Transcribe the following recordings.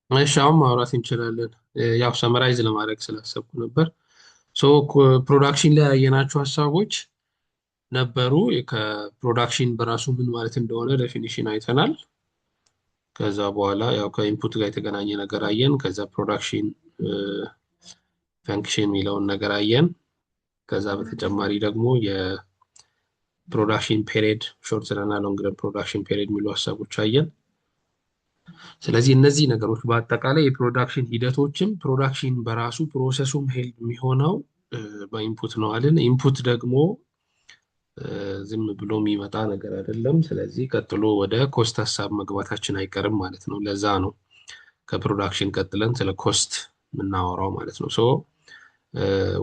እሺ አሁን ማውራት እንችላለን። ያው ሰመራይዝ ለማድረግ ስላሰብኩ ነበር። ሶ ፕሮዳክሽን ላይ ያየናቸው ሀሳቦች ነበሩ። ከፕሮዳክሽን በራሱ ምን ማለት እንደሆነ ዴፊኒሽን አይተናል። ከዛ በኋላ ያው ከኢንፑት ጋር የተገናኘ ነገር አየን። ከዛ ፕሮዳክሽን ፈንክሽን የሚለውን ነገር አየን። ከዛ በተጨማሪ ደግሞ የፕሮዳክሽን ፔሪድ ሾርት ረን እና ሎንግ ረን ፕሮዳክሽን ፔሪድ የሚሉ ሀሳቦች አየን። ስለዚህ እነዚህ ነገሮች በአጠቃላይ የፕሮዳክሽን ሂደቶችም ፕሮዳክሽን በራሱ ፕሮሰሱም ሄልድ የሚሆነው በኢንፑት ነው አለን። ኢንፑት ደግሞ ዝም ብሎ የሚመጣ ነገር አይደለም። ስለዚህ ቀጥሎ ወደ ኮስት ሀሳብ መግባታችን አይቀርም ማለት ነው። ለዛ ነው ከፕሮዳክሽን ቀጥለን ስለ ኮስት የምናወራው ማለት ነው። ሶ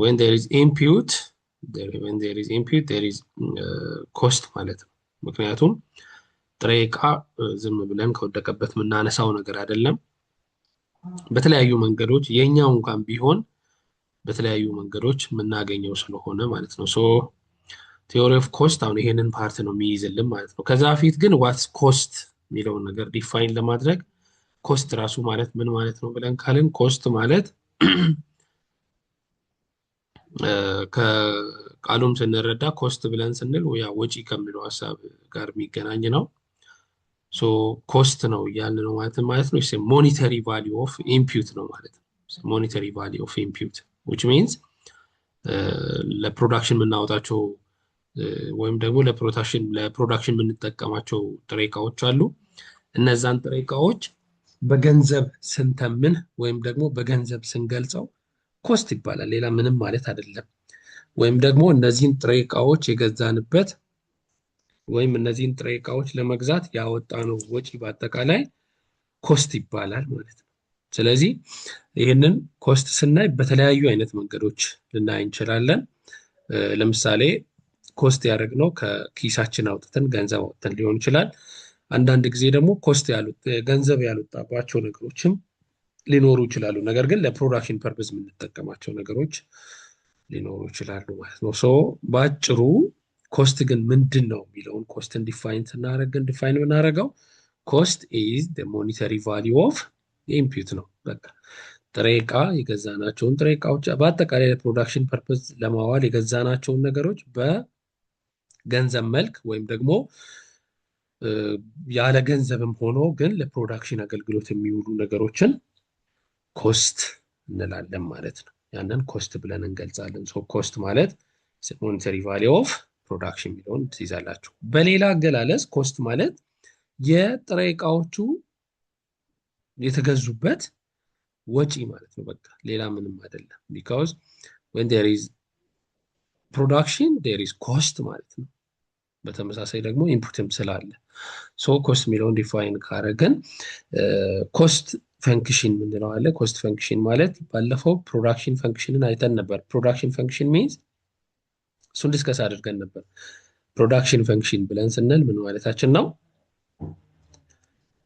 when there is input when there is input there is cost ማለት ነው። ምክንያቱም ጥሬ ዕቃ ዝም ብለን ከወደቀበት የምናነሳው ነገር አይደለም። በተለያዩ መንገዶች የኛው እንኳን ቢሆን በተለያዩ መንገዶች የምናገኘው ስለሆነ ማለት ነው። ሶ ቲዮሪ ኦፍ ኮስት አሁን ይሄንን ፓርት ነው የሚይዝልን ማለት ነው። ከዛ በፊት ግን ዋትስ ኮስት የሚለውን ነገር ዲፋይን ለማድረግ ኮስት ራሱ ማለት ምን ማለት ነው ብለን ካልን ኮስት ማለት ከቃሉም ስንረዳ ኮስት ብለን ስንል ያ ወጪ ከሚለው ሀሳብ ጋር የሚገናኝ ነው። ሶ ኮስት ነው እያልን ነው ማለት ነው። ሞኒተሪ ቫሊዩ ኦፍ ኢምፒዩት ነው ማለት ነው። ሞኒተሪ ቫሊዩ ኦፍ ኢምፒዩት ዊች ሚንስ ለፕሮዳክሽን የምናወጣቸው ወይም ደግሞ ለፕሮዳክሽን የምንጠቀማቸው ጥሬ ዕቃዎች አሉ። እነዛን ጥሬ ዕቃዎች በገንዘብ ስንተምን ወይም ደግሞ በገንዘብ ስንገልጸው ኮስት ይባላል። ሌላ ምንም ማለት አይደለም። ወይም ደግሞ እነዚህን ጥሬ ዕቃዎች የገዛንበት ወይም እነዚህን ጥሬ ዕቃዎች ለመግዛት ያወጣነው ወጪ በአጠቃላይ ኮስት ይባላል ማለት ነው። ስለዚህ ይህንን ኮስት ስናይ በተለያዩ አይነት መንገዶች ልናይ እንችላለን። ለምሳሌ ኮስት ያደረግነው ከኪሳችን አውጥተን ገንዘብ አውጥተን ሊሆን ይችላል። አንዳንድ ጊዜ ደግሞ ኮስት ገንዘብ ያልወጣባቸው ነገሮችም ሊኖሩ ይችላሉ። ነገር ግን ለፕሮዳክሽን ፐርፐዝ የምንጠቀማቸው ነገሮች ሊኖሩ ይችላሉ ማለት ነው። ሶ በአጭሩ ኮስት ግን ምንድን ነው የሚለውን ኮስትን ዲፋይን የምናደርገው ኮስት ኢዝ ሞኒተሪ ቫሊዩ ኦፍ ኢንፑት ነው። በቃ ጥሬ ዕቃ የገዛናቸውን ጥሬ ዕቃዎች በአጠቃላይ ለፕሮዳክሽን ፐርፐዝ ለማዋል የገዛናቸውን ነገሮች በገንዘብ መልክ ወይም ደግሞ ያለ ገንዘብም ሆኖ ግን ለፕሮዳክሽን አገልግሎት የሚውሉ ነገሮችን ኮስት እንላለን ማለት ነው። ያንን ኮስት ብለን እንገልጻለን። ሶ ኮስት ማለት ሞኒተሪ ቫሊዩ ኦፍ ፕሮዳክሽን የሚለውን ትይዛላችሁ። በሌላ አገላለጽ ኮስት ማለት የጥሬ ዕቃዎቹ የተገዙበት ወጪ ማለት ነው። በቃ ሌላ ምንም አይደለም። ቢካውዝ when there is production there is cost ማለት ነው። በተመሳሳይ ደግሞ ኢንፑትም ስላለ ሶ ኮስት የሚለውን ዲፋይን ካረገን ኮስት ፈንክሽን ምንለው አለ። ኮስት ፈንክሽን ማለት ባለፈው ፕሮዳክሽን ፈንክሽንን አይተን ነበር። ፕሮዳክሽን ፈንክሽን ሚንስ እሱን ዲስከስ አድርገን ነበር። ፕሮዳክሽን ፈንክሽን ብለን ስንል ምን ማለታችን ነው?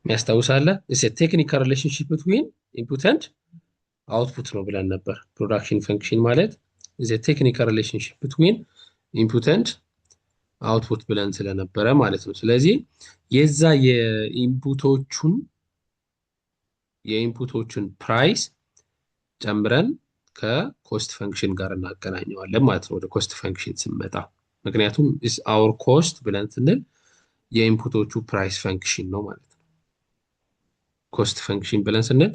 የሚያስታውሳለ ቴክኒካል ሪሌሽንሽፕ ብትዊን ኢንፑት ኤንድ አውትፑት ነው ብለን ነበር። ፕሮዳክሽን ፈንክሽን ማለት ቴክኒካል ሪሌሽንሽፕ ብትዊን ኢንፑት ኤንድ አውትፑት ብለን ስለነበረ ማለት ነው። ስለዚህ የዛ የኢንፑቶቹን ፕራይስ ጨምረን ከኮስት ፈንክሽን ጋር እናገናኘዋለን ማለት ነው ወደ ኮስት ፈንክሽን ስንመጣ። ምክንያቱም አወር ኮስት ብለን ስንል የኢንፑቶቹ ፕራይስ ፈንክሽን ነው ማለት ነው። ኮስት ፈንክሽን ብለን ስንል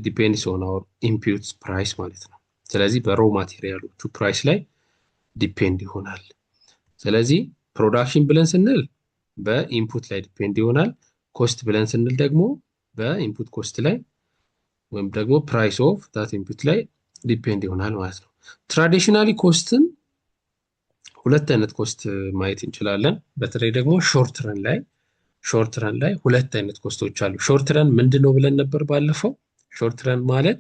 ዲፔንድስ ኦን አወር ኢንፑት ፕራይስ ማለት ነው። ስለዚህ በሮ ማቴሪያሎቹ ፕራይስ ላይ ዲፔንድ ይሆናል። ስለዚህ ፕሮዳክሽን ብለን ስንል በኢንፑት ላይ ዲፔንድ ይሆናል። ኮስት ብለን ስንል ደግሞ በኢንፑት ኮስት ላይ ወይም ደግሞ ፕራይስ ኦፍ ዳት ኢንፑት ላይ ዲፔንድ ይሆናል ማለት ነው። ትራዲሽናሊ ኮስትን ሁለት አይነት ኮስት ማየት እንችላለን። በተለይ ደግሞ ሾርት ረን ላይ ሁለት አይነት ኮስቶች አሉ። ሾርት ረን ምንድን ነው ብለን ነበር ባለፈው? ሾርት ረን ማለት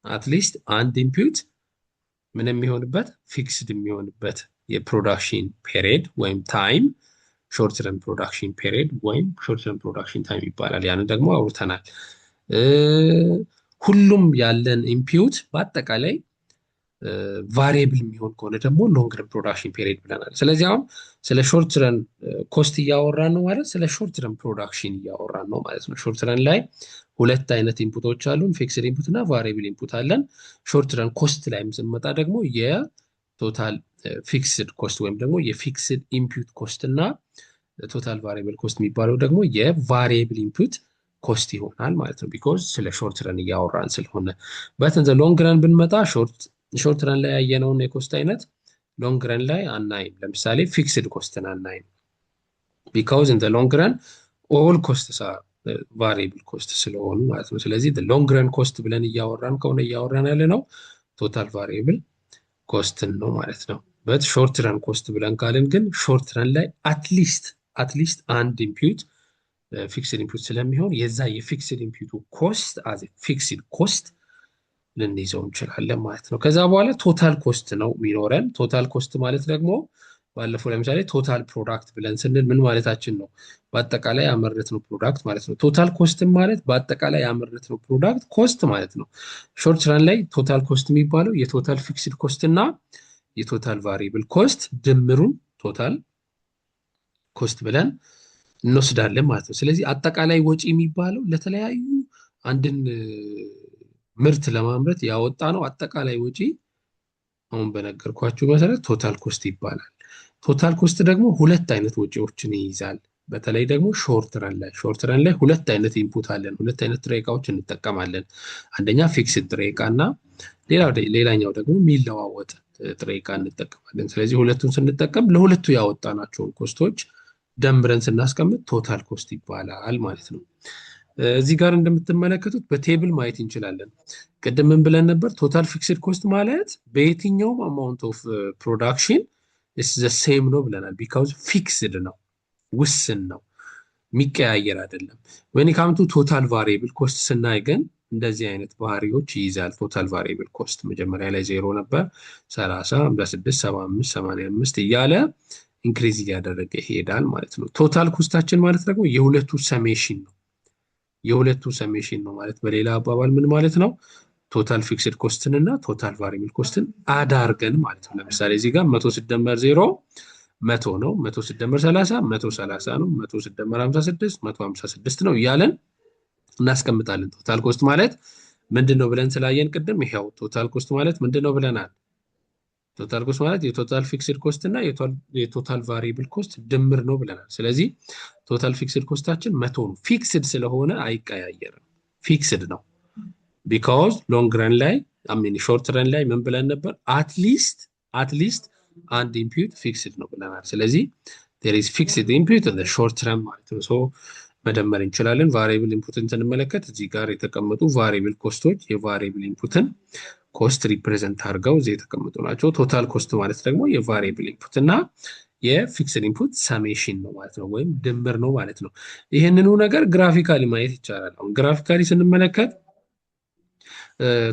አትሊስት አንድ ኢንፑት ምን የሚሆንበት ፊክስድ የሚሆንበት የፕሮዳክሽን ፔሪድ ወይም ታይም ሾርት ረን ፕሮዳክሽን ፔሪድ ወይም ሾርት ረን ፕሮዳክሽን ታይም ይባላል። ያንን ደግሞ አውርተናል። ሁሉም ያለን ኢንፑት በአጠቃላይ ቫሪየብል የሚሆን ከሆነ ደግሞ ሎንግ ረን ፕሮዳክሽን ፔሪድ ብለናል። ስለዚህ አሁን ስለ ሾርት ረን ኮስት እያወራን ነው ማለት ስለ ሾርት ረን ፕሮዳክሽን እያወራን ነው ማለት ነው። ሾርት ረን ላይ ሁለት አይነት ኢንፑቶች አሉን፣ ፊክስድ ኢንፑት እና ቫሪየብል ኢንፑት አለን። ሾርት ረን ኮስት ላይም ስንመጣ ደግሞ የቶታል ፊክስድ ኮስት ወይም ደግሞ የፊክስድ ኢንፑት ኮስት እና ቶታል ቫሪየብል ኮስት የሚባለው ደግሞ የቫሪየብል ኢንፑት ኮስት ይሆናል ማለት ነው። ቢኮዝ ስለ ሾርት ረን እያወራን ስለሆነ በትን ዘ ሎንግ ረን ብንመጣ ሾርት ረን ላይ ያየነውን የኮስት አይነት ሎንግ ረን ላይ አናይም። ለምሳሌ ፊክስድ ኮስትን አናይም። ቢካውዝ ኢን ሎንግ ረን ኦል ኮስትስ አር ቫሪየብል ኮስት ስለሆኑ ማለት ነው። ስለዚህ ሎንግ ረን ኮስት ብለን እያወራን ከሆነ እያወራን ያለ ነው ቶታል ቫሪየብል ኮስትን ነው ማለት ነው። በት ሾርት ረን ኮስት ብለን ካልን ግን ሾርት ረን ላይ አትሊስት አንድ ኢንፑት ፊክስድ ኢንፑት ስለሚሆን የዛ የፊክስድ ኢንፑቱ ኮስት አዝ ፊክስድ ኮስት ልንይዘው እንችላለን ማለት ነው። ከዛ በኋላ ቶታል ኮስት ነው የሚኖረን። ቶታል ኮስት ማለት ደግሞ ባለፈው ለምሳሌ ቶታል ፕሮዳክት ብለን ስንል ምን ማለታችን ነው? በአጠቃላይ ያመረትነው ፕሮዳክት ማለት ነው። ቶታል ኮስትም ማለት በአጠቃላይ ያመረትነው ፕሮዳክት ኮስት ማለት ነው። ሾርት ረን ላይ ቶታል ኮስት የሚባለው የቶታል ፊክስድ ኮስት እና የቶታል ቫሪየብል ኮስት ድምሩን ቶታል ኮስት ብለን እንወስዳለን ማለት ነው። ስለዚህ አጠቃላይ ወጪ የሚባለው ለተለያዩ አንድን ምርት ለማምረት ያወጣ ነው አጠቃላይ ወጪ አሁን በነገርኳችሁ መሰረት ቶታል ኮስት ይባላል። ቶታል ኮስት ደግሞ ሁለት አይነት ወጪዎችን ይይዛል። በተለይ ደግሞ ሾርት ረን ላይ ሁለት አይነት ኢንፑት አለን። ሁለት አይነት ጥሬ ዕቃዎች እንጠቀማለን። አንደኛ ፊክስድ ጥሬ ዕቃ እና ሌላኛው ደግሞ የሚለዋወጥ ጥሬ ዕቃ እንጠቀማለን። ስለዚህ ሁለቱን ስንጠቀም ለሁለቱ ያወጣናቸውን ኮስቶች ደምረን ስናስቀምጥ ቶታል ኮስት ይባላል ማለት ነው። እዚህ ጋር እንደምትመለከቱት በቴብል ማየት እንችላለን። ቅድም ምን ብለን ነበር? ቶታል ፊክስድ ኮስት ማለት በየትኛውም አማውንት ኦፍ ፕሮዳክሽን ኢስ ዘ ሴም ነው ብለናል። ቢካውዝ ፊክስድ ነው፣ ውስን ነው፣ የሚቀያየር አይደለም። ወይን ካም ቱ ቶታል ቫሪየብል ኮስት ስናይ ግን እንደዚህ አይነት ባህሪዎች ይይዛል። ቶታል ቫሪየብል ኮስት መጀመሪያ ላይ 0 ነበር፣ 30፣ 56፣ 75፣ 85 እያለ ኢንክሪዝ እያደረገ ይሄዳል ማለት ነው። ቶታል ኮስታችን ማለት ደግሞ የሁለቱ ሰሜሽን ነው። የሁለቱ ሰሜሽን ነው ማለት በሌላ አባባል ምን ማለት ነው? ቶታል ፊክስድ ኮስትን እና ቶታል ቫሪየብል ኮስትን አዳርገን ማለት ነው። ለምሳሌ እዚህ ጋር 100 ሲደመር 0 100 ነው። 100 ሲደመር 30 130 ነው። 100 ሲደመር 56 156 ነው እያለን እናስቀምጣለን። ቶታል ኮስት ማለት ምንድን ነው ብለን ስላየን ቅድም ይሄው ቶታል ኮስት ማለት ምንድን ነው ብለናል? ቶታል ኮስት ማለት የቶታል ፊክስድ ኮስት እና የቶታል ቫሪየብል ኮስት ድምር ነው ብለናል። ስለዚህ ቶታል ፊክስድ ኮስታችን 100 ነው። ፊክስድ ስለሆነ አይቀያየርም፣ ፊክስድ ነው። ቢካውዝ ሎንግ ረን ላይ ሾርት ረን ላይ ምን ብለን ነበር? አትሊስት አንድ ኢንፑት ፊክስድ ነው ብለናል። ስለዚህ there is fixed input in the short term ማለት ነው። ሶ መደመር እንችላለን። ቫሪየብል ኢንፑትን ስንመለከት እዚህ ጋር የተቀመጡ ቫሪየብል ኮስቶች የቫሪየብል ኢንፑትን ኮስት ሪፕሬዘንት አድርገው እዚህ የተቀመጡ ናቸው። ቶታል ኮስት ማለት ደግሞ የቫሪየብል ኢንፑት እና የፊክስድ ኢንፑት ሰሜሽን ነው ማለት ነው፣ ወይም ድምር ነው ማለት ነው። ይህንኑ ነገር ግራፊካሊ ማየት ይቻላል። አሁን ግራፊካሊ ስንመለከት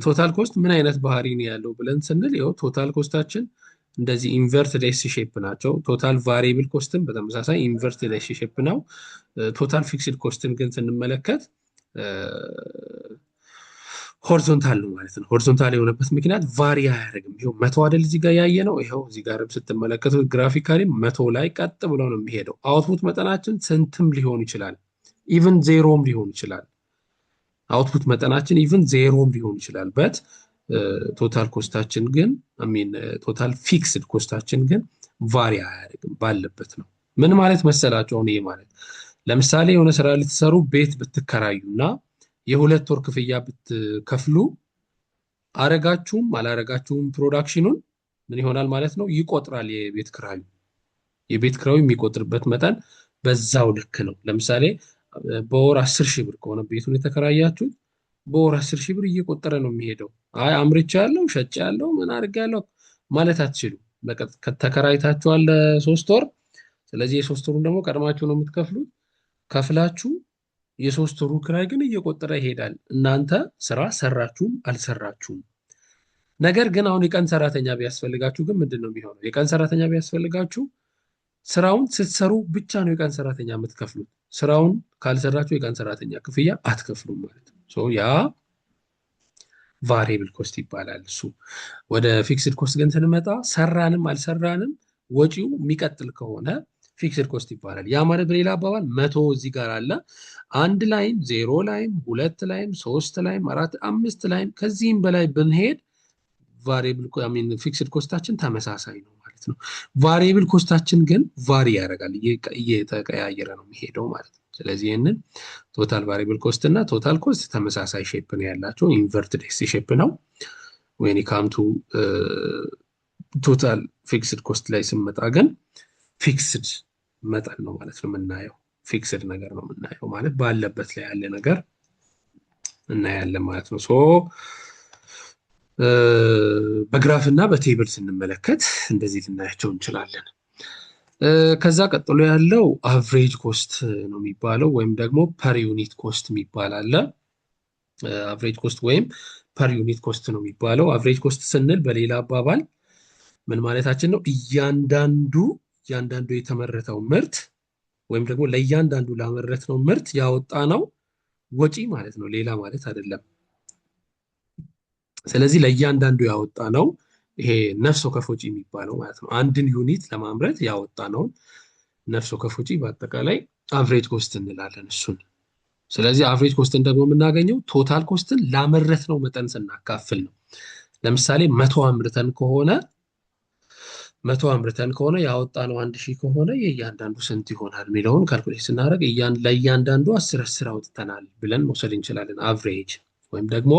ቶታል ኮስት ምን አይነት ባህሪ ነው ያለው ብለን ስንል ይኸው ቶታል ኮስታችን እንደዚህ ኢንቨርትድ ኤስ ሼፕ ናቸው። ቶታል ቫሪየብል ኮስትን በተመሳሳይ ኢንቨርትድ ኤስ ሼፕ ነው። ቶታል ፊክስድ ኮስትን ግን ስንመለከት ሆሪዞንታል ነው ማለት ነው። ሆሪዞንታል የሆነበት ምክንያት ቫሪ አያደርግም። ይኸው 100 አይደል እዚህ ጋር ያየ ነው። ይኸው እዚህ ጋር ስትመለከቱት ግራፊካሊ 100 ላይ ቀጥ ብሎ ነው የሚሄደው። አውትፑት መጠናችን ስንትም ሊሆን ይችላል፣ ኢቭን ዜሮም ሊሆን ይችላል። አውትፑት መጠናችን ኢቭን ዜሮም ሊሆን ይችላል። በት ቶታል ኮስታችን ግን ቶታል ፊክስድ ኮስታችን ግን ቫሪ አያደርግም፣ ባለበት ነው። ምን ማለት መሰላችሁ? አሁን ይሄ ማለት ለምሳሌ የሆነ ስራ ልትሰሩ ቤት ብትከራዩና የ2 ወር ክፍያ ብትከፍሉ አረጋችሁም አላረጋችሁም ፕሮዳክሽኑን ምን ይሆናል ማለት ነው? ይቆጥራል። የቤት ክራዩ የሚቆጥርበት መጠን በዛው ልክ ነው። ለምሳሌ በወር 10 ሺህ ብር ከሆነ ቤቱን የተከራያችሁት በወር 10 ሺህ ብር እየቆጠረ ነው የሚሄደው። አይ አምርቻለሁ፣ ሸጬያለሁ፣ ምን አድርጌያለሁ ማለት አትችሉ። ተከራይታችኋል ለ3 ወር። ስለዚህ የ3 ወሩን ደግሞ ቀድማችሁ ነው የምትከፍሉት። ከፍላችሁ የ3 ወሩ ክራይ ግን እየቆጠረ ይሄዳል። እናንተ ስራ ሰራችሁም አልሰራችሁም። ነገር ግን አሁን የቀን ሰራተኛ ቢያስፈልጋችሁ ግን ምንድን ነው የሚሆነው? የቀን ሰራተኛ ቢያስፈልጋችሁ ስራውን ስትሰሩ ብቻ ነው የቀን ሰራተኛ የምትከፍሉት። ስራውን ካልሰራችሁ የቀን ሰራተኛ ክፍያ አትከፍሉም ማለት ነው። ያ ቫሪየብል ኮስት ይባላል እሱ። ወደ ፊክስድ ኮስት ግን ስንመጣ ሰራንም አልሰራንም ወጪው የሚቀጥል ከሆነ ፊክስድ ኮስት ይባላል። ያ ማለት በሌላ አባባል መቶ እዚህ ጋር አለ፣ አንድ ላይም ዜሮ ላይም ሁለት ላይም ሶስት ላይም አራት አምስት ላይም ከዚህም በላይ ብንሄድ ቫሪየብል ሚን ፊክስድ ኮስታችን ተመሳሳይ ነው ማለት ነው። ቫሪየብል ኮስታችን ግን ቫሪ ያደርጋል፣ እየተቀያየረ ነው የሚሄደው ማለት ነው። ስለዚህ ይህንን ቶታል ቫሪየብል ኮስት እና ቶታል ኮስት ተመሳሳይ ሼፕ ነው ያላቸው፣ ኢንቨርትድ ኤስ ሼፕ ነው። ወይን ካምቱ ቶታል ፊክስድ ኮስት ላይ ስንመጣ ግን ፊክስድ መጠን ነው ማለት ነው የምናየው። ፊክስድ ነገር ነው የምናየው ማለት ባለበት ላይ ያለ ነገር እናያለን ማለት ነው። ሶ በግራፍ እና በቴብል ስንመለከት እንደዚህ ልናያቸው እንችላለን። ከዛ ቀጥሎ ያለው አቨሬጅ ኮስት ነው የሚባለው፣ ወይም ደግሞ ፐር ዩኒት ኮስት የሚባል አለ። አቨሬጅ ኮስት ወይም ፐር ዩኒት ኮስት ነው የሚባለው። አቨሬጅ ኮስት ስንል በሌላ አባባል ምን ማለታችን ነው? እያንዳንዱ የተመረተው ምርት ወይም ደግሞ ለእያንዳንዱ ላመረትነው ምርት ያወጣ ነው ወጪ ማለት ነው፣ ሌላ ማለት አይደለም። ስለዚህ ለእያንዳንዱ ያወጣ ነው ይሄ ነፍስ ወከፍ ወጪ የሚባለው ማለት ነው። አንድን ዩኒት ለማምረት ያወጣ ነውን ነፍስ ወከፍ ወጪ በአጠቃላይ አቨሬጅ ኮስት እንላለን እሱን። ስለዚህ አቨሬጅ ኮስትን ደግሞ የምናገኘው ቶታል ኮስትን ላመረትነው መጠን ስናካፍል ነው። ለምሳሌ መቶ አምርተን ከሆነ ያወጣነው 1000 ከሆነ የእያንዳንዱ ስንት ይሆናል የሚለውን ካልኩሌት ስናደርግ ለእያንዳንዱ 10 አውጥተናል ብለን መውሰድ እንችላለን። አቨሬጅ ወይም ደግሞ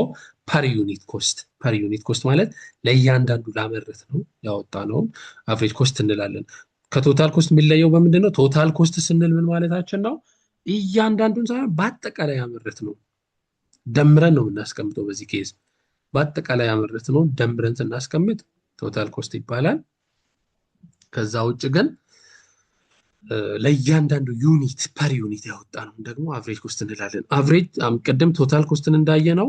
ፐር ዩኒት ኮስት። ፐር ዩኒት ኮስት ማለት ለእያንዳንዱ ላመረት ነው ያወጣነውን አቨሬጅ ኮስት እንላለን። ከቶታል ኮስት የሚለየው በምንድን ነው? ቶታል ኮስት ስንል ምን ማለታችን ነው? እያንዳንዱን ሳይሆን በአጠቃላይ ያመረት ነው ደምረን ነው የምናስቀምጠው። በዚህ ኬዝ በአጠቃላይ ያመረት ነው ደምረን ስናስቀምጥ ቶታል ኮስት ይባላል። ከዛ ውጭ ግን ለእያንዳንዱ ዩኒት ፐር ዩኒት ያወጣ ነው ደግሞ አቨሬጅ ኮስት እንላለን። አቨሬጅ ቅድም ቶታል ኮስትን እንዳየ ነው።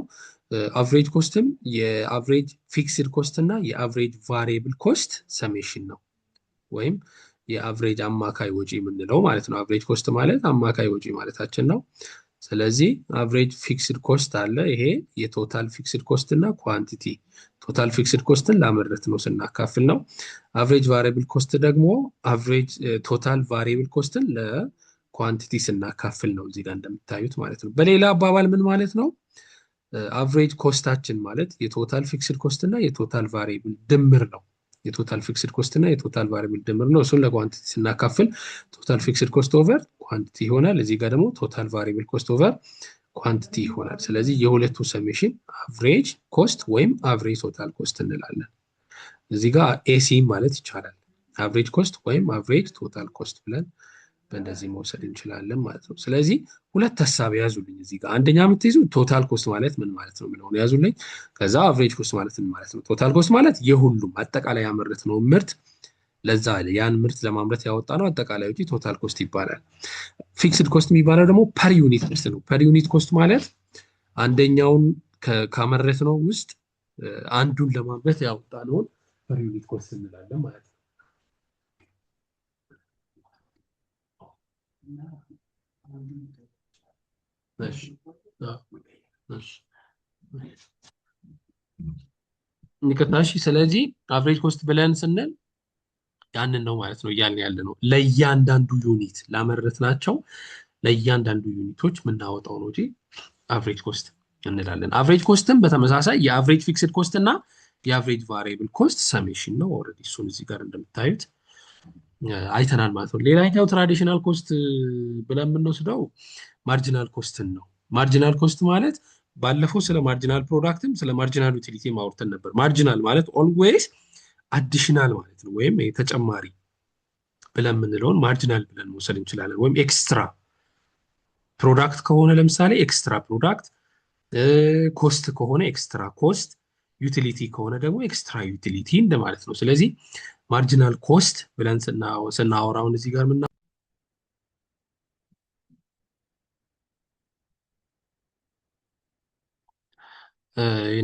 አቨሬጅ ኮስትም የአቨሬጅ ፊክስድ ኮስት እና የአቨሬጅ ቫሪየብል ኮስት ሰሜሽን ነው፣ ወይም የአቨሬጅ አማካይ ወጪ የምንለው ማለት ነው። አቨሬጅ ኮስት ማለት አማካይ ወጪ ማለታችን ነው። ስለዚህ አቨሬጅ ፊክስድ ኮስት አለ። ይሄ የቶታል ፊክስድ ኮስት እና ኳንቲቲ፣ ቶታል ፊክስድ ኮስትን ላመረት ነው ስናካፍል ነው። አቨሬጅ ቫሪየብል ኮስት ደግሞ አቨሬጅ ቶታል ቫሪየብል ኮስትን ለኳንቲቲ ስናካፍል ነው፣ እዚህ ጋር እንደምታዩት ማለት ነው። በሌላ አባባል ምን ማለት ነው? አቨሬጅ ኮስታችን ማለት የቶታል ፊክስድ ኮስት እና የቶታል ቫሪየብል ድምር ነው። የቶታል ፊክስድ ኮስት እና የቶታል ቫሪየብል ድምር ነው። እሱን ለኳንቲቲ ስናካፍል ቶታል ፊክስድ ኮስት ኦቨር ኳንቲቲ ይሆናል። እዚህ ጋር ደግሞ ቶታል ቫሪየብል ኮስት ኦቨር ኳንቲቲ ይሆናል። ስለዚህ የሁለቱ ሰሜሽን አቨሬጅ ኮስት ወይም አቨሬጅ ቶታል ኮስት እንላለን። እዚህ ጋር ኤሲ ማለት ይቻላል። አቨሬጅ ኮስት ወይም አቨሬጅ ቶታል ኮስት ብለን በእንደዚህ መውሰድ እንችላለን ማለት ነው። ስለዚህ ሁለት ሀሳብ ያዙልኝ እዚህ ጋር። አንደኛ የምትይዙ ቶታል ኮስት ማለት ምን ማለት ነው የሚለውን ያዙልኝ። ከዛ አቨሬጅ ኮስት ማለት ምን ማለት ነው? ቶታል ኮስት ማለት የሁሉም አጠቃላይ ያመረት ነው ምርት፣ ለዛ ያን ምርት ለማምረት ያወጣ ነው አጠቃላይ ወጪ ቶታል ኮስት ይባላል። ፊክስድ ኮስት የሚባለው ደግሞ ፐር ዩኒት ኮስት ነው። ፐር ዩኒት ኮስት ማለት አንደኛውን ካመረት ነው ውስጥ አንዱን ለማምረት ያወጣ ነውን ፐር ዩኒት ኮስት እንላለን ማለት ነው። እሺ ስለዚህ አቨሬጅ ኮስት ብለን ስንል ያንን ነው ማለት ነው እያልን ያለ ነው። ለእያንዳንዱ ዩኒት ላመረት ናቸው ለእያንዳንዱ ዩኒቶች የምናወጣው ነው እንጂ አቨሬጅ ኮስት እንላለን። አቨሬጅ ኮስትም በተመሳሳይ የአቨሬጅ ፊክስድ ኮስት እና የአቨሬጅ ቫሪየብል ኮስት ሰሜሽን ነው። ኦልሬዲ እሱን እዚህ ጋር እንደምታዩት አይተናል ማለት ነው። ሌላኛው ትራዲሽናል ኮስት ብለን የምንወስደው ማርጂናል ኮስትን ነው። ማርጂናል ኮስት ማለት ባለፈው ስለ ማርጂናል ፕሮዳክትም ስለ ማርጂናል ዩቲሊቲ ማውርተን ነበር። ማርጂናል ማለት ኦልዌይስ አዲሽናል ማለት ነው፣ ወይም ተጨማሪ ብለን የምንለውን ማርጂናል ብለን መውሰድ እንችላለን። ወይም ኤክስትራ ፕሮዳክት ከሆነ ለምሳሌ ኤክስትራ ፕሮዳክት፣ ኮስት ከሆነ ኤክስትራ ኮስት፣ ዩቲሊቲ ከሆነ ደግሞ ኤክስትራ ዩቲሊቲ እንደማለት ነው። ስለዚህ ማርጂናል ኮስት ብለን ስናወራውን እዚህ ጋር ምና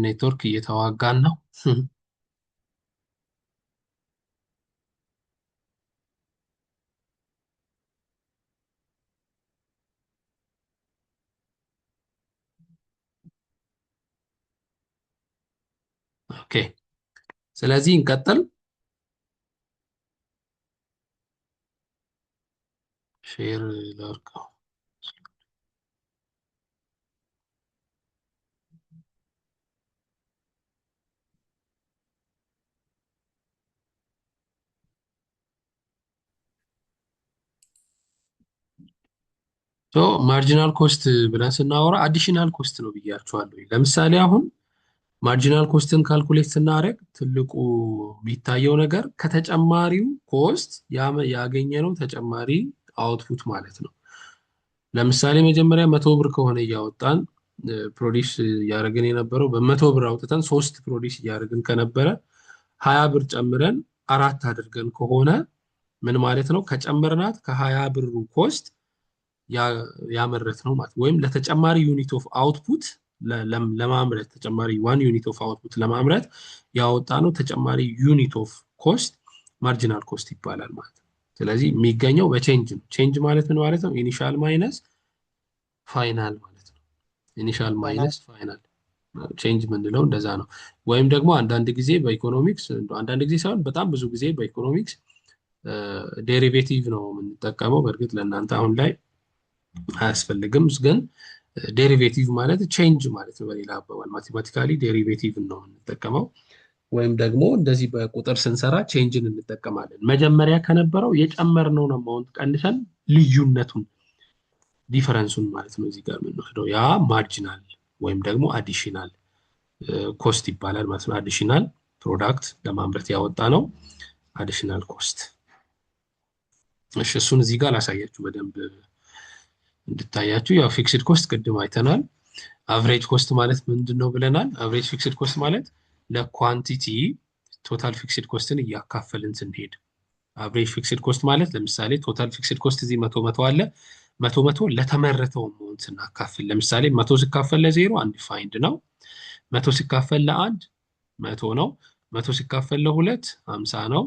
ኔትወርክ እየተዋጋን ነው። ኦኬ ስለዚህ እንቀጥል። ሼር ላድርገው። ማርጂናል ኮስት ብለን ስናወራ አዲሽናል ኮስት ነው ብያቸዋለሁ። ለምሳሌ አሁን ማርጂናል ኮስትን ካልኩሌት ስናደርግ ትልቁ የሚታየው ነገር ከተጨማሪው ኮስት ያገኘነው ተጨማሪ አውትፑት ማለት ነው። ለምሳሌ መጀመሪያ 100 ብር ከሆነ እያወጣን ፕሮዲስ እያደረግን የነበረው በ100 ብር አውጥተን 3 ፕሮዲስ እያደረግን ከነበረ 20 ብር ጨምረን 4 አድርገን ከሆነ ምን ማለት ነው? ከጨመርናት ከ20 ብሩ ኮስት ያመረት ነው ማለት ወይም ለተጨማሪ ዩኒት ኦፍ አውትፑት ለማምረት ተጨማሪ 1 ዩኒት ኦፍ አውትፑት ለማምረት ያወጣ ነው ተጨማሪ ዩኒት ኦፍ ኮስት ማርጂናል ኮስት ይባላል ማለት ነው። ስለዚህ የሚገኘው በቼንጅ ነው። ቼንጅ ማለት ምን ማለት ነው? ኢኒሻል ማይነስ ፋይናል ማለት ነው። ኢኒሻል ማይነስ ፋይናል ቼንጅ የምንለው እንደዛ ነው። ወይም ደግሞ አንዳንድ ጊዜ በኢኮኖሚክስ አንዳንድ ጊዜ ሳይሆን በጣም ብዙ ጊዜ በኢኮኖሚክስ ዴሪቬቲቭ ነው የምንጠቀመው። በእርግጥ ለእናንተ አሁን ላይ አያስፈልግም፣ ግን ዴሪቬቲቭ ማለት ቼንጅ ማለት ነው። በሌላ አባባል ማቴማቲካሊ ዴሪቬቲቭ ነው የምንጠቀመው። ወይም ደግሞ እንደዚህ በቁጥር ስንሰራ ቼንጅን እንጠቀማለን። መጀመሪያ ከነበረው የጨመርነውን አማውንት ቀንሰን ልዩነቱን ዲፈረንሱን ማለት ነው እዚህ ጋር የምንወስደው ያ ማርጂናል ወይም ደግሞ አዲሽናል ኮስት ይባላል ማለት ነው። አዲሽናል ፕሮዳክት ለማምረት ያወጣ ነው አዲሽናል ኮስት። እሺ እሱን እዚህ ጋር ላሳያችሁ በደንብ እንድታያችሁ። ያው ፊክስድ ኮስት ቅድም አይተናል። አቨሬጅ ኮስት ማለት ምንድን ነው ብለናል። አቨሬጅ ፊክስድ ኮስት ማለት ለኳንቲቲ ቶታል ፊክስድ ኮስትን እያካፈልን ስንሄድ፣ አቨሬጅ ፊክስድ ኮስት ማለት ለምሳሌ ቶታል ፊክስድ ኮስት እዚህ 100 አለ። 100 ለተመረተው አማውንት ስናካፍል፣ ለምሳሌ 100 ሲካፈል ለ0 አንዲፋይንድ ነው። 100 ሲካፈል ለ1 100 ነው። 100 ሲካፈል ለ2 50 ነው።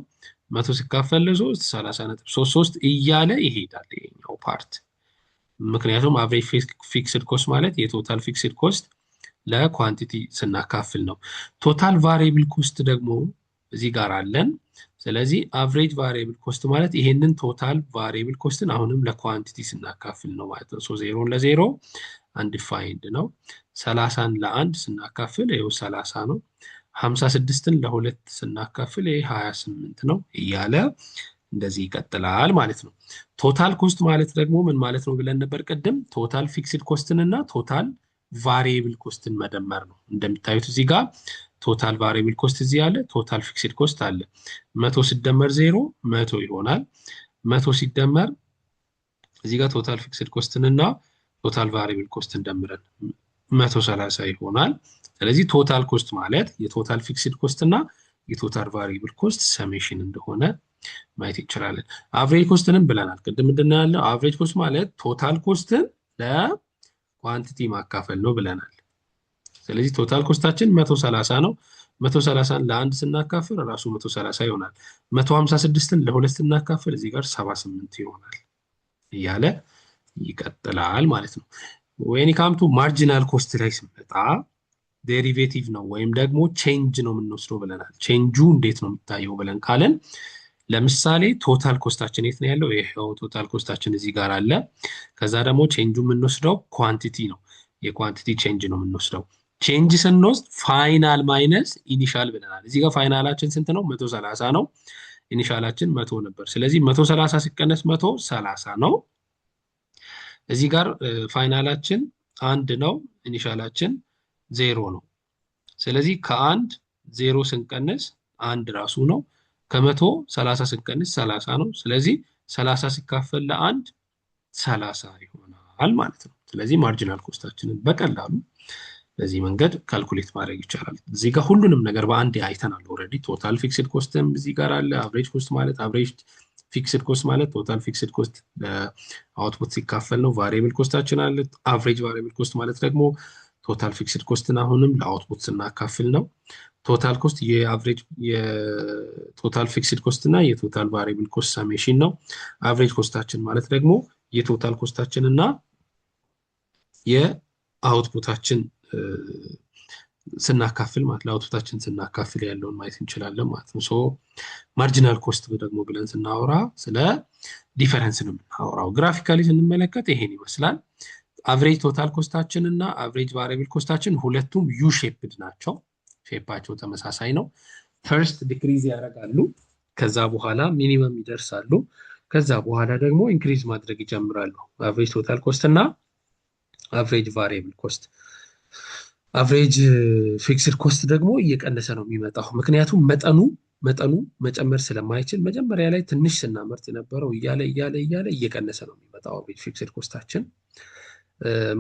100 ሲካፈል ለ3 30.33 እያለ ይሄዳል ይሄኛው ፓርት። ምክንያቱም አቨሬጅ ፊክስድ ኮስት ማለት የቶታል ፊክስድ ኮስት ለኳንቲቲ ስናካፍል ነው። ቶታል ቫሪየብል ኮስት ደግሞ እዚህ ጋር አለን። ስለዚህ አቨሬጅ ቫሪየብል ኮስት ማለት ይሄንን ቶታል ቫሪየብል ኮስትን አሁንም ለኳንቲቲ ስናካፍል ነው ማለት ነው። 0ን ለ0 አንዲፋይንድ ነው። 30ን ለ1 ስናካፍል ይኸው 30 ነው። 56ን ለ2 ስናካፍል ይሄ 28 ነው እያለ እንደዚህ ይቀጥላል ማለት ነው። ቶታል ኮስት ማለት ደግሞ ምን ማለት ነው ብለን ነበር ቅድም? ቶታል ፊክስድ ኮስትን እና ቶታል ቫሪየብል ኮስትን መደመር ነው። እንደምታዩት እዚህ ጋር ቶታል ቫሪየብል ኮስት እዚህ አለ፣ ቶታል ፊክስድ ኮስት አለ። 100 ሲደመር 0 100 ይሆናል። 100 ሲደመር እዚህ ጋር ቶታል ፊክስድ ኮስትን እና ቶታል ቫሪየብል ኮስትን ደምረን 130 ይሆናል። ስለዚህ ቶታል ኮስት ማለት የቶታል ፊክስድ ኮስት እና የቶታል ቫሪየብል ኮስት ሰሜሽን እንደሆነ ማየት ይችላለን። አቨሬጅ ኮስትንም ብለናል ቅድም። ምንድን ነው ያለው? አቨሬጅ ኮስት ማለት ቶታል ኮስትን ለኳንቲቲ ማካፈል ነው ብለናል። ስለዚህ ቶታል ኮስታችን 130 ነው። 130ን ለ1 ስናካፍል ራሱ 130 ይሆናል። 156ን ለ2 ስናካፍል እዚህ ጋር 78 ይሆናል እያለ ይቀጥላል ማለት ነው። ወይን ካምቱ ማርጂናል ኮስት ላይ ስንመጣ ዴሪቬቲቭ ነው ወይም ደግሞ ቼንጅ ነው የምንወስደው ብለናል። ቼንጁ እንዴት ነው የሚታየው ብለን ካለን ለምሳሌ ቶታል ኮስታችን የት ነው ያለው? ይሄው ቶታል ኮስታችን እዚህ ጋር አለ። ከዛ ደግሞ ቼንጁ የምንወስደው ኳንቲቲ ነው። የኳንቲቲ ቼንጅ ነው የምንወስደው። ቼንጅ ስንወስድ ፋይናል ማይነስ ኢኒሻል ብለናል። እዚህ ጋር ፋይናላችን ስንት ነው? 130 ነው። ኢኒሻላችን 100 ነበር። ስለዚህ 130 ሲቀነስ 130 ነው። እዚህ ጋር ፋይናላችን 1 ነው። ኢኒሻላችን 0 ነው። ስለዚህ ከ1 0 ስንቀንስ 1 ራሱ ነው። ከ130 ስንቀንስ 30 ነው። ስለዚህ 30 ሲካፈል ለ1 30 ይሆናል ማለት ነው። ስለዚህ ማርጂናል ኮስታችንን በቀላሉ በዚህ መንገድ ካልኩሌት ማድረግ ይቻላል። እዚህ ጋር ሁሉንም ነገር በአንድ አይተናል ኦልሬዲ። ቶታል ፊክስድ ኮስትም እዚህ ጋር አለ። አቨሬጅ ኮስት ማለት አቨሬጅ ፊክስድ ኮስት ማለት ቶታል ፊክስድ ኮስት ለአውትፑት ሲካፈል ነው። ቫሪየብል ኮስታችን አለ። አቨሬጅ ቫሪየብል ኮስት ማለት ደግሞ ቶታል ፊክስድ ኮስትን አሁንም ለአውትፑት ስናካፍል ነው። ቶታል ኮስት የአቨሬጅ የቶታል ፊክስድ ኮስት እና የቶታል ቫሪየብል ኮስት ሰሜሽን ነው። አቨሬጅ ኮስታችን ማለት ደግሞ የቶታል ኮስታችን እና የአውትፑታችን ስናካፍል ማለት ለአውትፑታችን ስናካፍል ያለውን ማየት እንችላለን ማለት ነው። ሶ ማርጂናል ኮስት ደግሞ ብለን ስናወራ ስለ ዲፈረንስ ነው የምናወራው። ግራፊካሊ ስንመለከት ይሄን ይመስላል። አቨሬጅ ቶታል ኮስታችን እና አቨሬጅ ቫሪያብል ኮስታችን ሁለቱም ዩ ሼፕድ ናቸው። ሼፓቸው ተመሳሳይ ነው። ፈርስት ዲክሪዝ ያደርጋሉ፣ ከዛ በኋላ ሚኒመም ይደርሳሉ፣ ከዛ በኋላ ደግሞ ኢንክሪዝ ማድረግ ይጀምራሉ። አቨሬጅ ቶታል ኮስት እና አቨሬጅ ቫሪያብል ኮስት። አቨሬጅ ፊክስድ ኮስት ደግሞ እየቀነሰ ነው የሚመጣው፣ ምክንያቱም መጠኑ መጨመር ስለማይችል መጀመሪያ ላይ ትንሽ ስናመርት የነበረው እያለ እየቀነሰ ነው የሚመጣው አቨሬጅ ፊክስድ ኮስታችን።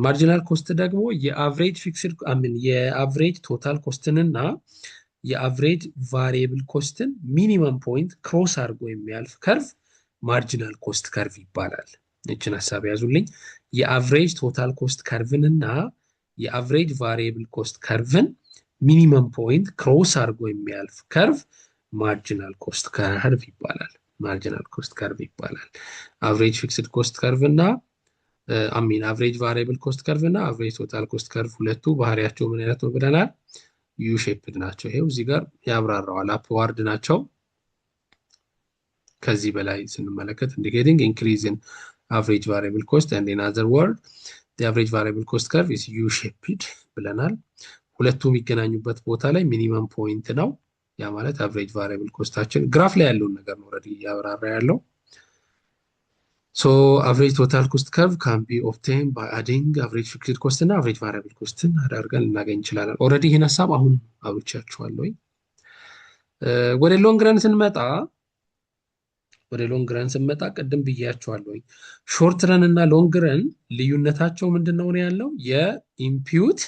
ማርጂናል ኮስት ደግሞ የአቨሬጅ ቶታል ኮስትንና የአቨሬጅ ቫሪየብል ኮስትን ሚኒመም ፖይንት ክሮስ አድርጎ የሚያልፍ ከርቭ ማርጂናል ኮስት ከርቭ ይባላል። ይችን ሀሳብ ያዙልኝ። የአቨሬጅ ቶታል ኮስት ከርቭን እና የአቨሬጅ ቫሪየብል ኮስት ከርቭን ሚኒመም ፖይንት ክሮስ አድርጎ የሚያልፍ ከርቭ ማርጂናል ኮስት ከርቭ ይባላል። ማርጂናል ኮስት ከርቭ ይባላል። አቨሬጅ ፊክስድ ኮስት ከርቭ እና አቨሬጅ ቫሪየብል ኮስት ከርቭ እና አቨሬጅ ቶታል ኮስት ከርቭ ሁለቱ ባህሪያቸው ምን አይነት ነው ብለናል? ዩ ሼፕድ ናቸው። ይሄው እዚህ ጋር ያብራራዋል። አፕዋርድ ናቸው። ከዚህ በላይ ስንመለከት ኢንዲኬቲንግ ኢንክሪዝ ኢን አቨሬጅ ቫሪየብል ኮስት ኤንድ ኢን አዘር ወርድ the average variable cost curve is U shaped ብለናል። ሁለቱም የሚገናኙበት ቦታ ላይ ሚኒመም ፖይንት ነው። ያ ማለት አቨሬጅ ቫሪየብል ኮስታችን ግራፍ ላይ ያለውን ነገር ነው ኦልሬዲ ያብራራ ያለው። So average total cost curve can be obtained by adding average fixed cost እና average variable cost አድርገን ልናገኝ እንችላለን። ኦልሬዲ ይሄን ሐሳብ አሁን አብቻችኋለሁ። ወደ ሎንግ ረን ስንመጣ ቅድም ብያችኋለሁ። ሾርት ረን እና ሎንግ ረን ልዩነታቸው ምንድነው ነው ያለው? የኢንፑት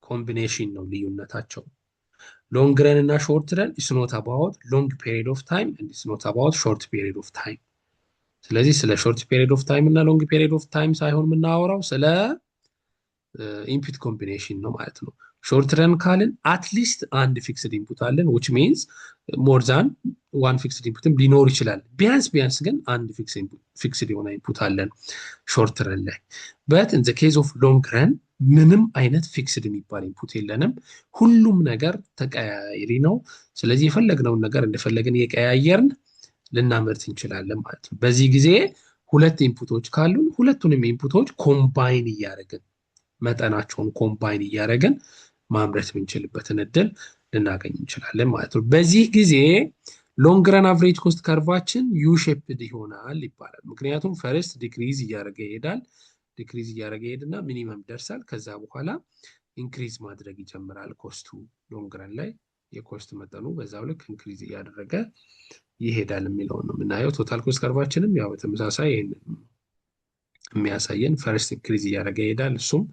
ኮምቢኔሽን ነው ልዩነታቸው። ሎንግ ረን እና ሾርት ረን is not about long period of time and it's not about short period of time። ስለዚህ ስለ ሾርት ፔሪድ ኦፍ ታይም እና ሎንግ ፔሪድ ኦፍ ታይም ሳይሆን የምናወራው ስለ ኢንፑት ኮምቢኔሽን ነው ማለት ነው። ሾርት ረን ካልን አትሊስት አንድ ፊክስድ ኢንፑት አለን which means more than one ፊክስድ ኢንፑትም ሊኖር ይችላል። ቢያንስ ግን አንድ ፊክስድ የሆነ ኢንፑት አለን ሾርት ረን ላይ። but in the case of long run ምንም አይነት ፊክስድ የሚባል ኢንፑት የለንም። ሁሉም ነገር ተቀያያሪ ነው። ስለዚህ የፈለግነውን ነገር እንደፈለግን የቀያየርን ልናመርት እንችላለን ማለት ነው። በዚህ ጊዜ ሁለት ኢንፑቶች ካሉን ሁለቱንም ኢንፑቶች ኮምባይን እያደረግን መጠናቸውን ኮምባይን እያደረግን ማምረት የምንችልበትን እድል ልናገኝ እንችላለን ማለት ነው። በዚህ ጊዜ ሎንግ ረን አቨሬጅ ኮስት ከርቫችን ዩ ሼፕድ ይሆናል ይባላል። ምክንያቱም ፈርስት ዲክሪዝ እያደረገ ይሄዳል። ዲክሪዝ እያደረገ ይሄድና ሚኒመም ደርሳል። ከዛ በኋላ ኢንክሪዝ ማድረግ ይጀምራል ኮስቱ። ሎንግ ረን ላይ የኮስት መጠኑ በዛው ልክ ኢንክሪዝ እያደረገ ይሄዳል የሚለው ነው የምናየው። ቶታል ኮስት ከርቫችንም ያው በተመሳሳይ ይሄንን የሚያሳየን ፈርስት ኢንክሪዝ እያደረገ ይሄዳል። እሱም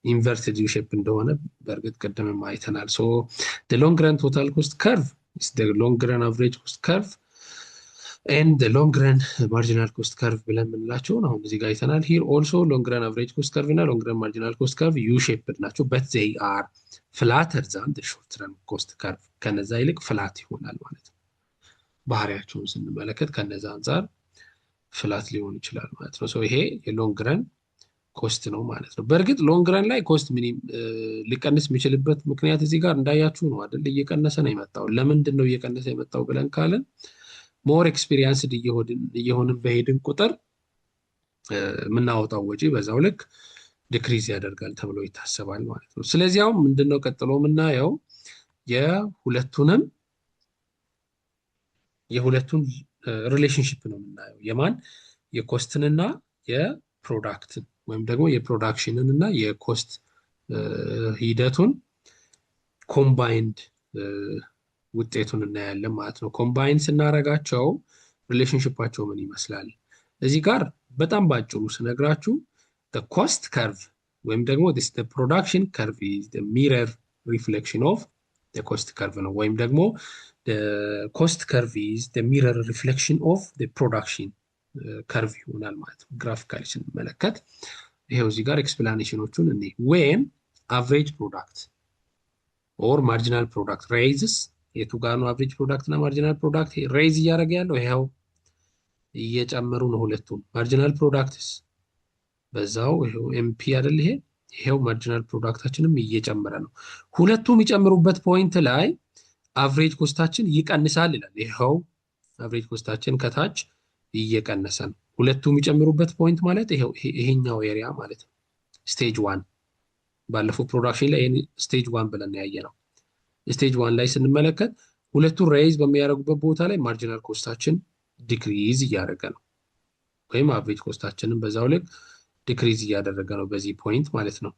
ኢንቨርትድ ዩ ሼፕ እንደሆነ በእርግጥ ቅድምም አይተናል። ሶ the long run total cost curve is the long run average cost curve and the long run marginal cost curve ብለን የምንላቸውን አሁን እዚህ ጋር አይተናል። here also long run average cost curve እና long run marginal cost curve U shaped ናቸው but they are flatter than the short run cost curve ከነዛ ይልቅ ፍላት ይሆናል ማለት ነው። ባህሪያቸውን ስንመለከት ከነዛ አንፃር ፍላት ሊሆን ይችላል ማለት ነው። ሶ ይሄ የሎንግ ረን ኮስት ነው ማለት ነው። በእርግጥ ሎንግ ረን ላይ ኮስት ሊቀንስ የሚችልበት ምክንያት እዚህ ጋር እንዳያችሁ ነው አይደል? እየቀነሰ ነው የመጣው። ለምንድን ነው እየቀነሰ የመጣው ብለን ካለን ሞር ኤክስፒሪየንስድ እየሆንን በሄድን ቁጥር የምናወጣው ወጪ በዛው ልክ ዲክሪዝ ያደርጋል ተብሎ ይታሰባል ማለት ነው። ስለዚህ አሁን ምንድነው ቀጥሎ የምናየው የሁለቱን ሪሌሽንሺፕ ነው የምናየው። የማን የኮስትንና የፕሮዳክትን ወይም ደግሞ የፕሮዳክሽንን እና የኮስት ሂደቱን ኮምባይንድ ውጤቱን እናያለን ማለት ነው። ኮምባይን ስናረጋቸው ሪሌሽንሺፓቸው ምን ይመስላል? እዚህ ጋር በጣም ባጭሩ ስነግራችሁ the cost curve ወይም ደግሞ this the production curve is the mirror reflection of the cost curve ነው። ወይም ደግሞ the cost curve is the mirror reflection of the production curve ይሆናል ማለት ነው። ግራፊካሊ ስንመለከት ይሄው እዚህ ጋር ኤክስፕላኔሽኖቹን እኔ when average product or marginal product raises የቱ ጋር ነው አቨሬጅ ፕሮዳክት እና ማርጂናል ፕሮዳክት ሬይዝ እያደረገ ያለው? ይሄው እየጨመሩ ነው ሁለቱም። ማርጂናል ፕሮዳክትስ በዛው ይሄው ኤምፒ አይደል? ይሄ ይሄው ማርጂናል ፕሮዳክታችንም እየጨመረ ነው። ሁለቱ የሚጨምሩበት ፖይንት ላይ አቨሬጅ ኮስታችን ይቀንሳል ይላል። ይኸው አቨሬጅ ኮስታችን ከታች እየቀነሰ ነው። ሁለቱ የሚጨምሩበት ፖይንት ማለት ይሄኛው ኤሪያ ማለት ነው። ስቴጅ ዋን ባለፈው ፕሮዳክሽን ላይ ስቴጅ ዋን ብለን ያየ ነው። ስቴጅ ዋን ላይ ስንመለከት ሁለቱን ሬይዝ በሚያደርጉበት ቦታ ላይ ማርጂናል ኮስታችን ዲክሪዝ እያደረገ ነው፣ ወይም አቨሬጅ ኮስታችንን በዛው ልክ ዲክሪዝ እያደረገ ነው በዚህ ፖይንት ማለት ነው።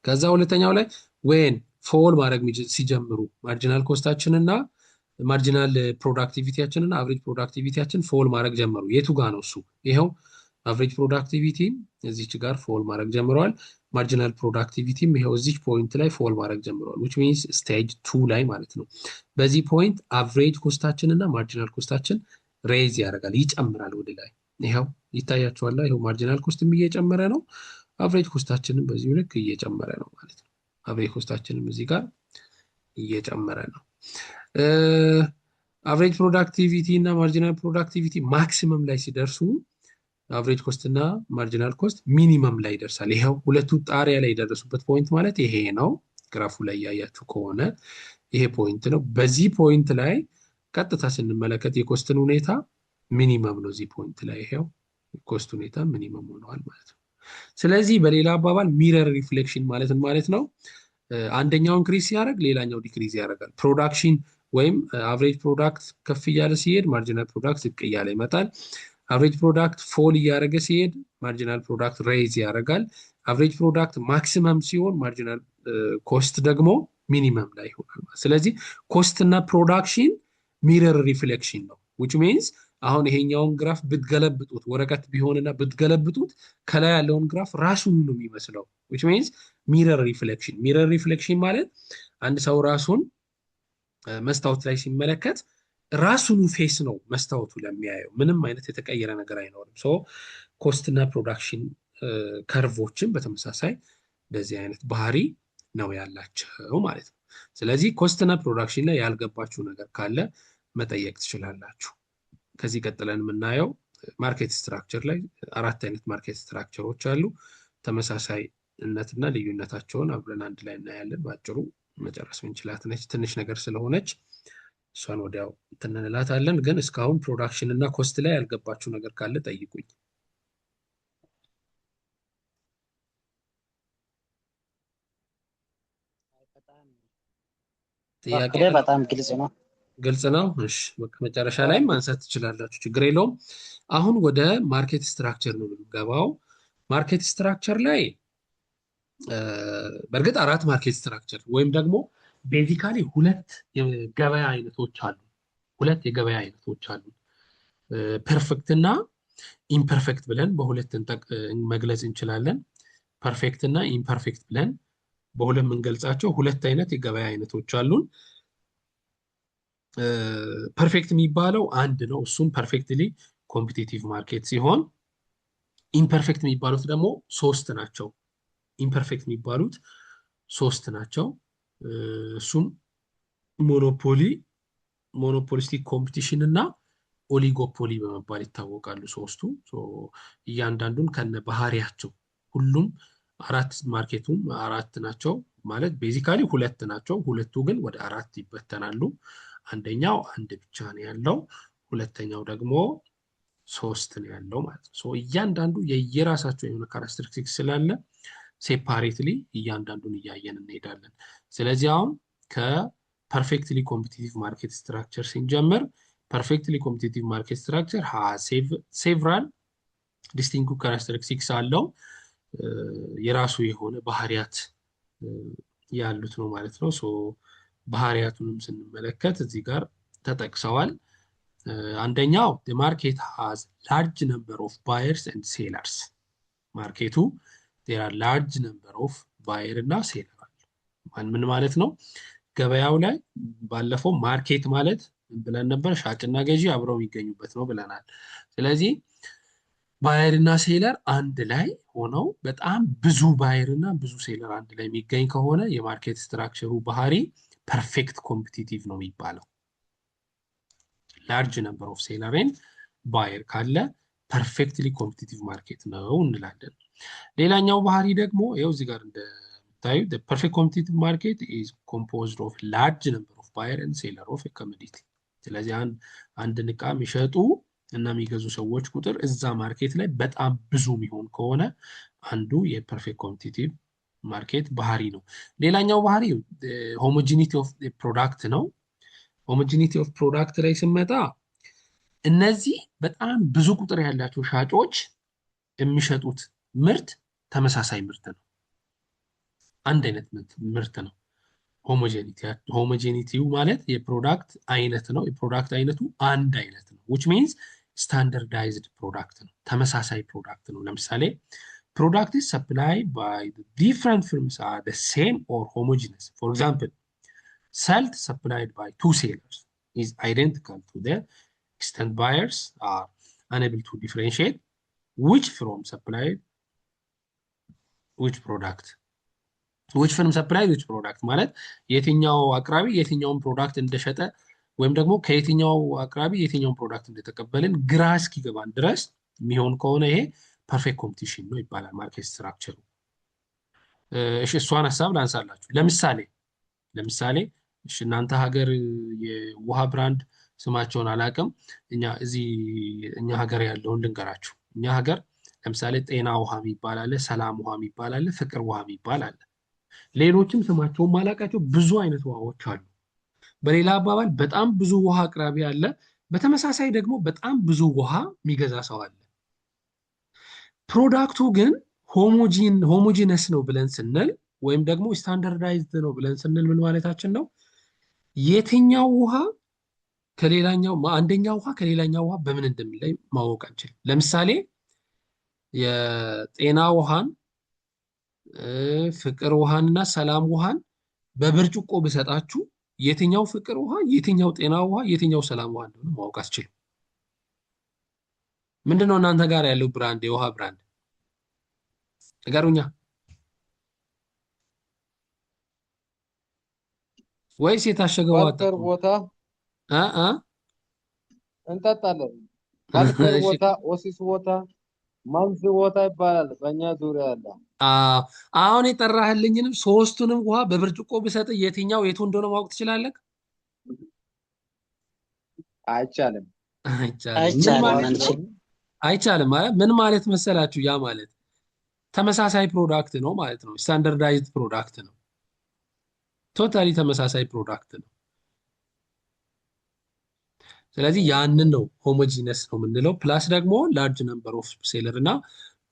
ከዛ ሁለተኛው ላይ ዌን ፎል ማድረግ ሲጀምሩ ማርጂናል ኮስታችንና ማርጂናል ፕሮዳክቲቪቲያችንና አቨሬጅ ፕሮዳክቲቪቲያችን ፎል ማድረግ ጀመሩ። የቱ ጋር ነው እሱ? ይኸው አቨሬጅ ፕሮዳክቲቪቲ እዚች ጋር ፎል ማድረግ ጀምረዋል። ማርጂናል ፕሮዳክቲቪቲም ይኸው እዚች ፖይንት ላይ ፎል ማድረግ ጀምረዋል። ዊች ሚንስ ስቴጅ 2 ላይ ማለት ነው። በዚህ ፖይንት አቨሬጅ ኮስታችን እና ማርጂናል ኮስታችን ሬይዝ ያደርጋል፣ ይጨምራል ወደ ላይ። ይኸው ይታያቸዋል። ይኸው ማርጂናል ኮስትም እየጨመረ ነው፣ አቨሬጅ ኮስታችንም በዚሁ ልክ እየጨመረ ነው ማለት ነው። አቨሬጅ ኮስታችንም እዚህ ጋር እየጨመረ ነው። አቨሬጅ ፕሮዳክቲቪቲ እና ማርጂናል ፕሮዳክቲቪቲ ማክሲመም ላይ ሲደርሱ አቨሬጅ ኮስት እና ማርጂናል ኮስት ሚኒመም ላይ ይደርሳል። ይኸው ሁለቱ ጣሪያ ላይ የደረሱበት ፖይንት ማለት ይሄ ነው። ግራፉ ላይ ያያችሁ ከሆነ ይሄ ፖይንት ነው። በዚህ ፖይንት ላይ ቀጥታ ስንመለከት የኮስትን ሁኔታ ሚኒመም ነው። እዚህ ፖይንት ላይ ይሄው ኮስት ሁኔታ ሚኒመም ሆነዋል ማለት ነው። ስለዚህ በሌላ አባባል ሚረር ሪፍሌክሽን ማለት ነው። አንደኛው ኢንክሪዝ ሲያደርግ ሌላኛው ዲክሪዝ ያደርጋል። ፕሮዳክሽን ወይም አቨሬጅ ፕሮዳክት ከፍ እያለ ሲሄድ ማርጂናል ፕሮዳክት ዝቅ እያለ ይመጣል። አቨሬጅ ፕሮዳክት ፎል እያደረገ ሲሄድ ማርጂናል ፕሮዳክት ሬይዝ ያደርጋል። አቨሬጅ ፕሮዳክት ማክሲመም ሲሆን ማርጂናል ኮስት ደግሞ ሚኒመም ላይ ይሆናል። ስለዚህ ኮስት እና ፕሮዳክሽን ሚረር ሪፍሌክሽን ነው። ዊች ሚንስ አሁን ይሄኛውን ግራፍ ብትገለብጡት ወረቀት ቢሆንና ብትገለብጡት ከላይ ያለውን ግራፍ ራሱን ነው የሚመስለው። ዊች ሚንስ ሚረር ሪፍሌክሽን። ሚረር ሪፍሌክሽን ማለት አንድ ሰው ራሱን መስታወት ላይ ሲመለከት ራሱን ፌስ ነው መስታወቱ ለሚያየው፣ ምንም አይነት የተቀየረ ነገር አይኖርም። ሶ ኮስት እና ፕሮዳክሽን ከርቮችን በተመሳሳይ እንደዚህ አይነት ባህሪ ነው ያላቸው ማለት ነው። ስለዚህ ኮስት እና ፕሮዳክሽን ላይ ያልገባችሁ ነገር ካለ መጠየቅ ትችላላችሁ። ከዚህ ቀጥለን የምናየው ማርኬት ስትራክቸር ላይ 4 አይነት ማርኬት ስትራክቸሮች አሉ። ተመሳሳይነትና ልዩነታቸውን አብረን አንድ ላይ እናያለን። በአጭሩ መጨረስ እንችላት ነች፣ ትንሽ ነገር ስለሆነች እሷን ወዲያው እንላታለን። ግን እስካሁን ፕሮዳክሽን እና ኮስት ላይ ያልገባችሁ ነገር ካለ ጠይቁኝ። ጥያቄ በጣም ግልጽ ነው። ግልጽ ነው። እሺ መጨረሻ ላይ ማንሳት ትችላላችሁ፣ ችግር የለውም። አሁን ወደ ማርኬት ስትራክቸር ነው የምንገባው። ማርኬት ስትራክቸር ላይ በእርግጥ 4 ማርኬት ስትራክቸር ወይም ደግሞ ቤዚካሊ 2 የገበያ አይነቶች አሉ። 2 የገበያ አይነቶች አሉ። ፐርፌክት እና ኢምፐርፌክት ብለን በሁለት መግለጽ እንችላለን። ፐርፌክት እና ኢምፐርፌክት ብለን በሁለት የምንገልጻቸው 2 አይነት የገበያ አይነቶች አሉን። ፐርፌክት የሚባለው አንድ ነው፣ እሱም ፐርፌክትሊ ኮምፒቲቲቭ ማርኬት ሲሆን ኢምፐርፌክት የሚባሉት ደግሞ 3 ናቸው። ኢምፐርፌክት የሚባሉት 3 ናቸው። እሱም ሞኖፖሊስቲክ ኮምፒቲሽን እና ኦሊጎፖሊ በመባል ይታወቃሉ ሶስቱ። እያንዳንዱን ከነ ባህሪያቸው ሁሉም 4 ማርኬቱም 4 ናቸው ማለት ቤዚካሊ 2 ናቸው። ሁለቱ ግን ወደ 4 ይበተናሉ። አንደኛው 1 ብቻ ነው ያለው፣ ሁለተኛው ደግሞ 3 ነው ያለው ማለት ነው። እያንዳንዱ የየራሳቸው የሆነ ካራክተሪስቲክስ ስላለ ሴፓሬትሊ እያንዳንዱን እያየን እንሄዳለን። ስለዚህ አሁን ከፐርፌክትሊ ኮምፒቲቲቭ ማርኬት ስትራክቸር ስንጀምር ፐርፌክትሊ ኮምፒቲቲቭ ማርኬት ስትራክቸር ሴቭራል ዲስቲንክቲቭ ካራክተሪስቲክስ አለው። የራሱ የሆነ ባህሪያት ያሉት ነው ማለት ነው። ባህሪያቱንም ስንመለከት እዚህ ጋር ተጠቅሰዋል። አንደኛው ማርኬት ሃዝ ላርጅ ነምበር ኦፍ ባየርስ ኤንድ ሴለርስ። ማርኬቱ there are large number of ባየር እና ሴለር አለ። ምን ማለት ነው? ገበያው ላይ ባለፈው ማርኬት ማለት ብለን ነበር ሻጭና ገዢ አብረው የሚገኙበት ነው ብለናል። ስለዚህ ባየር እና ሴለር አንድ ላይ ሆነው በጣም ብዙ ባየር እና ብዙ ሴለር አንድ ላይ የሚገኝ ከሆነ የማርኬት ስትራክቸሩ ባህሪ ፐርፌክት ኮምፒቲቲቭ ነው የሚባለው። ላርጅ ነምበር ኦፍ ሴለር ኤንድ ባየር ካለ ፐርፌክትሊ ኮምፒቲቲቭ ማርኬት ነው እንላለን። ሌላኛው ባህሪ ደግሞ ይኸው እዚህ ጋር እንደምታዩ ፐርፌክት ኮምፒቲቲቭ ማርኬት ኢዝ ኮምፖዝድ ኦፍ ላርጅ ነምበር ኦፍ ባየር ኤንድ ሴለር ኦፍ ኮሞዲቲ። ስለዚህ አንድን እቃ የሚሸጡ እና የሚገዙ ሰዎች ቁጥር እዛ ማርኬት ላይ በጣም ብዙ የሚሆን ከሆነ አንዱ የፐርፌክት ኮምፒቲቲቭ ማርኬት ባህሪ ነው። ሌላኛው ባህሪ ሆሞጂኒቲ ኦፍ ፕሮዳክት ነው። ሆሞጂኒቲ ኦፍ ፕሮዳክት ላይ ስመጣ እነዚህ በጣም ብዙ ቁጥር ያላቸው ሻጮች የሚሸጡት ምርት ተመሳሳይ ምርት ነው፣ አንድ አይነት ምርት ነው። ሆሞጂኒቲው ማለት የፕሮዳክት አይነት ነው። የፕሮዳክት አይነቱ አንድ አይነት ነው which means standardized ፕሮዳክት ነው፣ ተመሳሳይ ፕሮዳክት ነው። ለምሳሌ product is supplied by the different firms are the same or homogeneous. For example, salt supplied by two sellers is identical to the extent buyers are unable to differentiate which firm supplied which product. which firm supplied which product ማለት የትኛው አቅራቢ የትኛውን ፕሮዳክት እንደሸጠ ወይም ደግሞ ከየትኛው አቅራቢ የትኛውን ፕሮዳክት እንደተቀበልን ግራ እስኪገባን ድረስ የሚሆን ከሆነ ይሄ ፐርፌክት ኮምፒቲሽን ነው ይባላል ማርኬት ስትራክቸሩ። እሺ እሷን ሀሳብ ላንሳላችሁ። ለምሳሌ እሺ እናንተ ሀገር የውሃ ብራንድ ስማቸውን አላውቅም፣ እኛ ሀገር ያለውን ልንገራችሁ። እኛ ሀገር ለምሳሌ ጤና ውሃ የሚባል አለ፣ ሰላም ውሃ የሚባል አለ፣ ፍቅር ውሃ የሚባል አለ። ሌሎችም ስማቸውን ማላውቃቸው ብዙ አይነት ውሃዎች አሉ። በሌላ አባባል በጣም ብዙ ውሃ አቅራቢ አለ፣ በተመሳሳይ ደግሞ በጣም ብዙ ውሃ የሚገዛ ሰው አለ። ፕሮዳክቱ ግን ሆሞጂነስ ነው ብለን ስንል ወይም ደግሞ ስታንዳርዳይዝድ ነው ብለን ስንል ምን ማለታችን ነው? የትኛው ውሃ አንደኛው ውሃ ከሌላኛው ውሃ በምን እንደሚለይ ማወቅ አንችልም። ለምሳሌ የጤና ውሃን፣ ፍቅር ውሃንና ሰላም ውሃን በብርጭቆ ብሰጣችሁ የትኛው ፍቅር ውሃ፣ የትኛው ጤና ውሃ፣ የትኛው ሰላም ውሃ እንደሆነ ማወቅ አትችልም። ምንድነው እናንተ ጋር ያለው ብራንድ የውሃ ብራንድ ንገሩኛ። ወይስ የታሸገ ውሃ ቦታ እንጠጣለን? ባልተር ቦታ፣ ኦሲስ ቦታ፣ ማንዝ ቦታ ይባላል በእኛ ዙሪያ ያለ። አሁን የጠራህልኝንም ሶስቱንም ውሃ በብርጭቆ ብሰጥ የትኛው የቱ እንደሆነ ማወቅ ትችላለህ? አይቻልም። አይቻልም ማለት ምን ማለት መሰላችሁ? ያ ማለት ተመሳሳይ ፕሮዳክት ነው ማለት ነው። ስታንዳርዳይዝድ ፕሮዳክት ነው። ቶታሊ ተመሳሳይ ፕሮዳክት ነው። ስለዚህ ያንን ነው ሆሞጂነስ ነው የምንለው። ፕላስ ደግሞ ላርጅ ነምበር ኦፍ ሴለር እና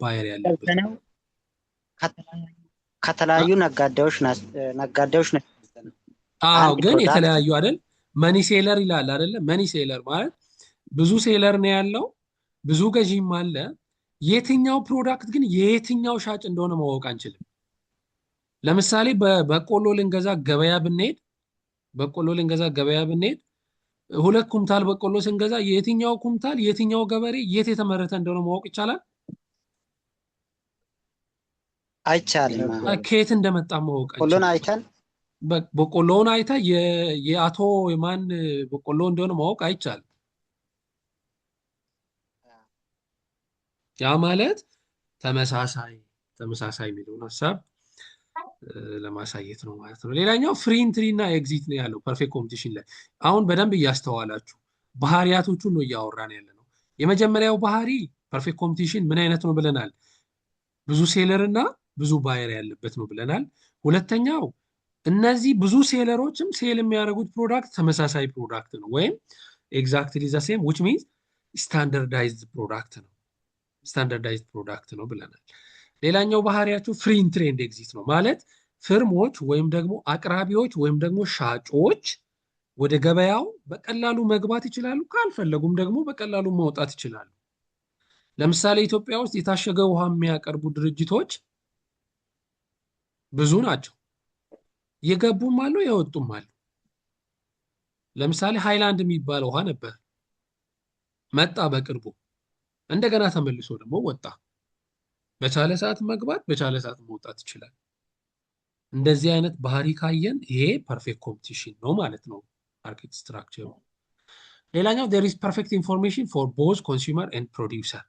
ባየር ያለበት ነው። ከተለያዩ ነጋዴዎች ናቸው። አዎ ግን የተለያዩ አይደል? መኒ ሴለር ይላል አይደለ? መኒ ሴለር ማለት ብዙ ሴለር ነው ያለው፣ ብዙ ገዢም አለ። የትኛው ፕሮዳክት ግን የየትኛው ሻጭ እንደሆነ ማወቅ አንችልም። ለምሳሌ በቆሎ ልንገዛ ገበያ ብንሄድ 2 ኩንታል በቆሎ ስንገዛ የትኛው ኩንታል የትኛው ገበሬ የት የተመረተ እንደሆነ ማወቅ ይቻላል? አይቻልም። ከየት እንደመጣ ማወቅ ቆሎን አይተን በቆሎውን አይተ የአቶ የማን በቆሎ እንደሆነ ማወቅ አይቻልም። ያ ማለት ተመሳሳይ የሚለውን ሀሳብ ለማሳየት ነው ማለት ነው። ሌላኛው ፍሪ ኢንትሪ እና ኤግዚት ነው ያለው ፐርፌክት ኮምፒቲሽን ላይ። አሁን በደንብ እያስተዋላችሁ ባህሪያቶቹን ነው እያወራን ያለ ነው። የመጀመሪያው ባህሪ ፐርፌክት ኮምፒቲሽን ምን አይነት ነው ብለናል? ብዙ ሴለር እና ብዙ ባየር ያለበት ነው ብለናል። ሁለተኛው እነዚህ ብዙ ሴለሮችም ሴል የሚያደርጉት ፕሮዳክት ተመሳሳይ ፕሮዳክት ነው ወይም ኤግዛክትሊ ዘ ሴም which means ስታንዳርዳይዝድ ፕሮዳክት ነው ብለናል። ሌላኛው ባህሪያቸው ፍሪ ኢንትሪ ኤንድ ኤግዚት ነው ማለት ፍርሞች ወይም ደግሞ አቅራቢዎች ወይም ደግሞ ሻጮች ወደ ገበያው በቀላሉ መግባት ይችላሉ፣ ካልፈለጉም ደግሞ በቀላሉ ማውጣት ይችላሉ። ለምሳሌ ኢትዮጵያ ውስጥ የታሸገ ውሃ የሚያቀርቡ ድርጅቶች ብዙ ናቸው። የገቡም አሉ፣ የወጡም አሉ። ለምሳሌ ሃይላንድ የሚባል ውሃ ነበር፣ መጣ በቅርቡ፣ እንደገና ተመልሶ ደግሞ ወጣ። በቻለ ሰዓት መግባት በቻለ ሰዓት መውጣት ይችላል። እንደዚህ አይነት ባህሪ ካየን ይሄ ፐርፌክት ኮምፒቲሽን ነው ማለት ነው ማርኬት ስትራክቸሩ። ሌላኛው there is perfect information for both consumer and producer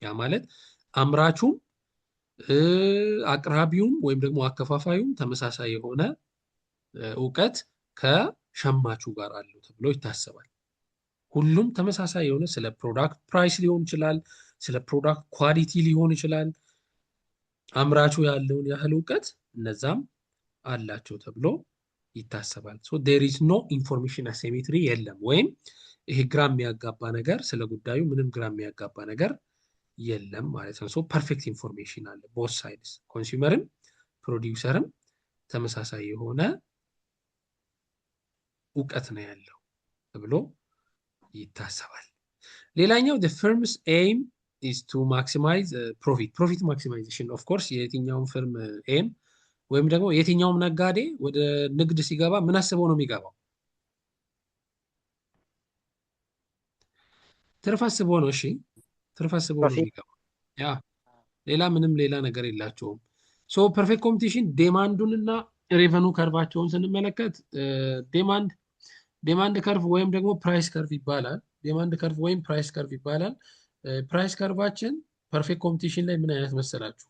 ያ ማለት አምራቹም አቅራቢውም ወይም ደግሞ አከፋፋዩም ተመሳሳይ የሆነ እውቀት ከሸማቹ ጋር አለው ተብሎ ይታሰባል። ሁሉም ተመሳሳይ የሆነ ስለ ፕሮዳክት ፕራይስ ሊሆን ይችላል፣ ስለ ፕሮዳክት ኳሊቲ ሊሆን ይችላል። አምራቹ ያለውን ያህል እውቀት እነዛም አላቸው ተብሎ ይታሰባል። ሶ ዴር ኢዝ ኖ ኢንፎርሜሽን አሲሜትሪ የለም፣ ወይም ይሄ ግራ የሚያጋባ ነገር ስለ ጉዳዩ ምንም ግራ የሚያጋባ ነገር የለም ማለት ነው። ሶ ፐርፌክት ኢንፎርሜሽን አለ ቦት ሳይድስ፣ ኮንሱመርም ፕሮዲውሰርም ተመሳሳይ የሆነ እውቀት ነው ያለው ተብሎ ይታሰባል። ሌላኛው the firm's aim is to maximize profit maximization of course የትኛውም firm aim ወይም ደግሞ የትኛውም ነጋዴ ወደ ንግድ ሲገባ ምን አስበው ነው የሚገባው? ትርፍ አስበው ነው። እሺ ትርፍ አስበው ነው የሚገባው። ያ ሌላ ምንም ሌላ ነገር የላቸውም። ሶ ፐርፌክት ኮምፒቲሽን ዴማንዱን እና ሬቨኑ ከርቫቸውን ስንመለከት ዴማንድ ከርቭ ወይም ደግሞ ፕራይስ ከርቭ ይባላል። ዴማንድ ከርቭ ወይም ፕራይስ ከርቭ ይባላል። ፕራይስ ከርቫችን ፐርፌክት ኮምፒቲሽን ላይ ምን አይነት መሰላችሁ?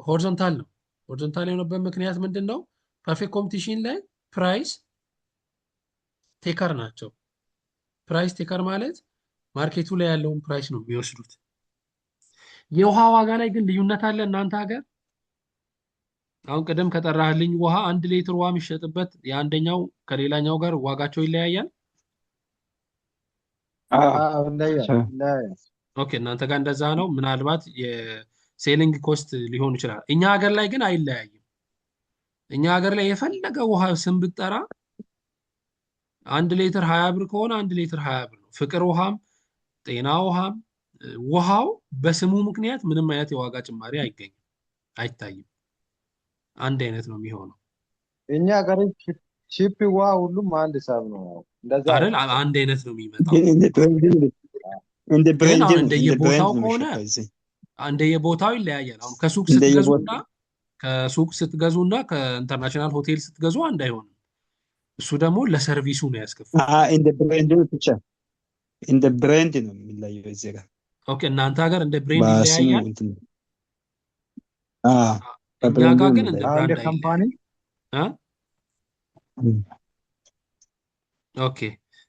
ሆሪዞንታል ነው። ሆሪዞንታል የሆነበት ምክንያት ምንድን ነው? ፐርፌክት ኮምፒቲሽን ላይ ፕራይስ ቴከር ናቸው። ፕራይስ ቴከር ማለት ማርኬቱ ላይ ያለውን ፕራይስ ነው የሚወስዱት። የውሃ ዋጋ ላይ ግን ልዩነት አለ እናንተ ሀገር። አሁን ቅድም ከጠራህልኝ ውሃ 1 ሊትር ውሃ የሚሸጥበት የአንደኛው ከሌላኛው ጋር ዋጋቸው ይለያያል። ኦኬ እናንተ ጋር እንደዛ ነው። ምናልባት የሴሊንግ ኮስት ሊሆን ይችላል። እኛ ሀገር ላይ ግን አይለያይም። እኛ ሀገር ላይ የፈለገ ውሃ ስም ብትጠራ 1 ሊትር 20 ብር ከሆነ 1 ሊትር 20 ብር ነው። ፍቅር ውሃም ጤና ውሃም ውሃው በስሙ ምክንያት ምንም አይነት የዋጋ ጭማሪ አይታይም። አንድ አይነት ነው የሚሆነው። እኛ ሀገር ቺፕ ውሃ ሁሉም አንድ ሂሳብ ነው። እንደዛ አይደል? አንድ አይነት ነው የሚመጣው። እንደ ግን አሁን ብራንድ እንደየቦታው ነው ከሆነ የሚሸጠው እዚህ። እንደየቦታው ይለያያል። አሁን ከሱቅ ስትገዙና ከኢንተርናሽናል ሆቴል ስትገዙ አንድ አይሆንም። እሱ ደግሞ ለሰርቪሱ ነው ያስከፍላል። እንደ ብራንድ ብቻ እንደ ብራንድ ነው የሚለየው እዚህ ጋር። ኦኬ እናንተ ሀገር እንደ ብራንድ በስሙ ይለያያል። እንትን እኛ ጋር ግን እንደ ብራንድ ካምፓኒ ኦኬ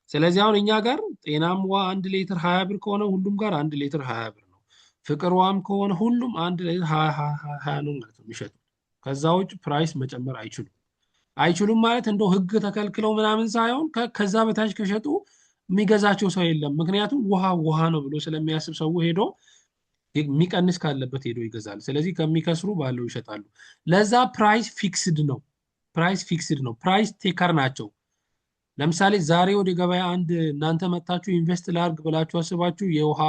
ስለዚህ አሁን እኛ ጋር ጤናም ውሃ 1 ሊትር 20 ብር ከሆነ ሁሉም ጋር 1 ሊትር 20 ብር ነው። ፍቅር ውሃም ከሆነ ሁሉም 1 ሊትር 20 ነው ማለት ነው የሚሸጡት። ከዛ ውጭ ፕራይስ መጨመር አይችሉም ማለት እንደው ህግ ተከልክለው ምናምን ሳይሆን ከዛ በታች ከሸጡ የሚገዛቸው ሰው የለም። ምክንያቱም ውሃ ነው ብሎ ስለሚያስብ ሰው ሄዶ የሚቀንስ ካለበት ሄዶ ይገዛል። ስለዚህ ከሚከስሩ ባለው ይሸጣሉ። ለዛ ፕራይስ ፊክስድ ነው። ፕራይስ ቴከር ናቸው። ለምሳሌ ዛሬ ወደ ገበያ እናንተ መጣችሁ ኢንቨስት ላርግ ብላችሁ አስባችሁ የውሃ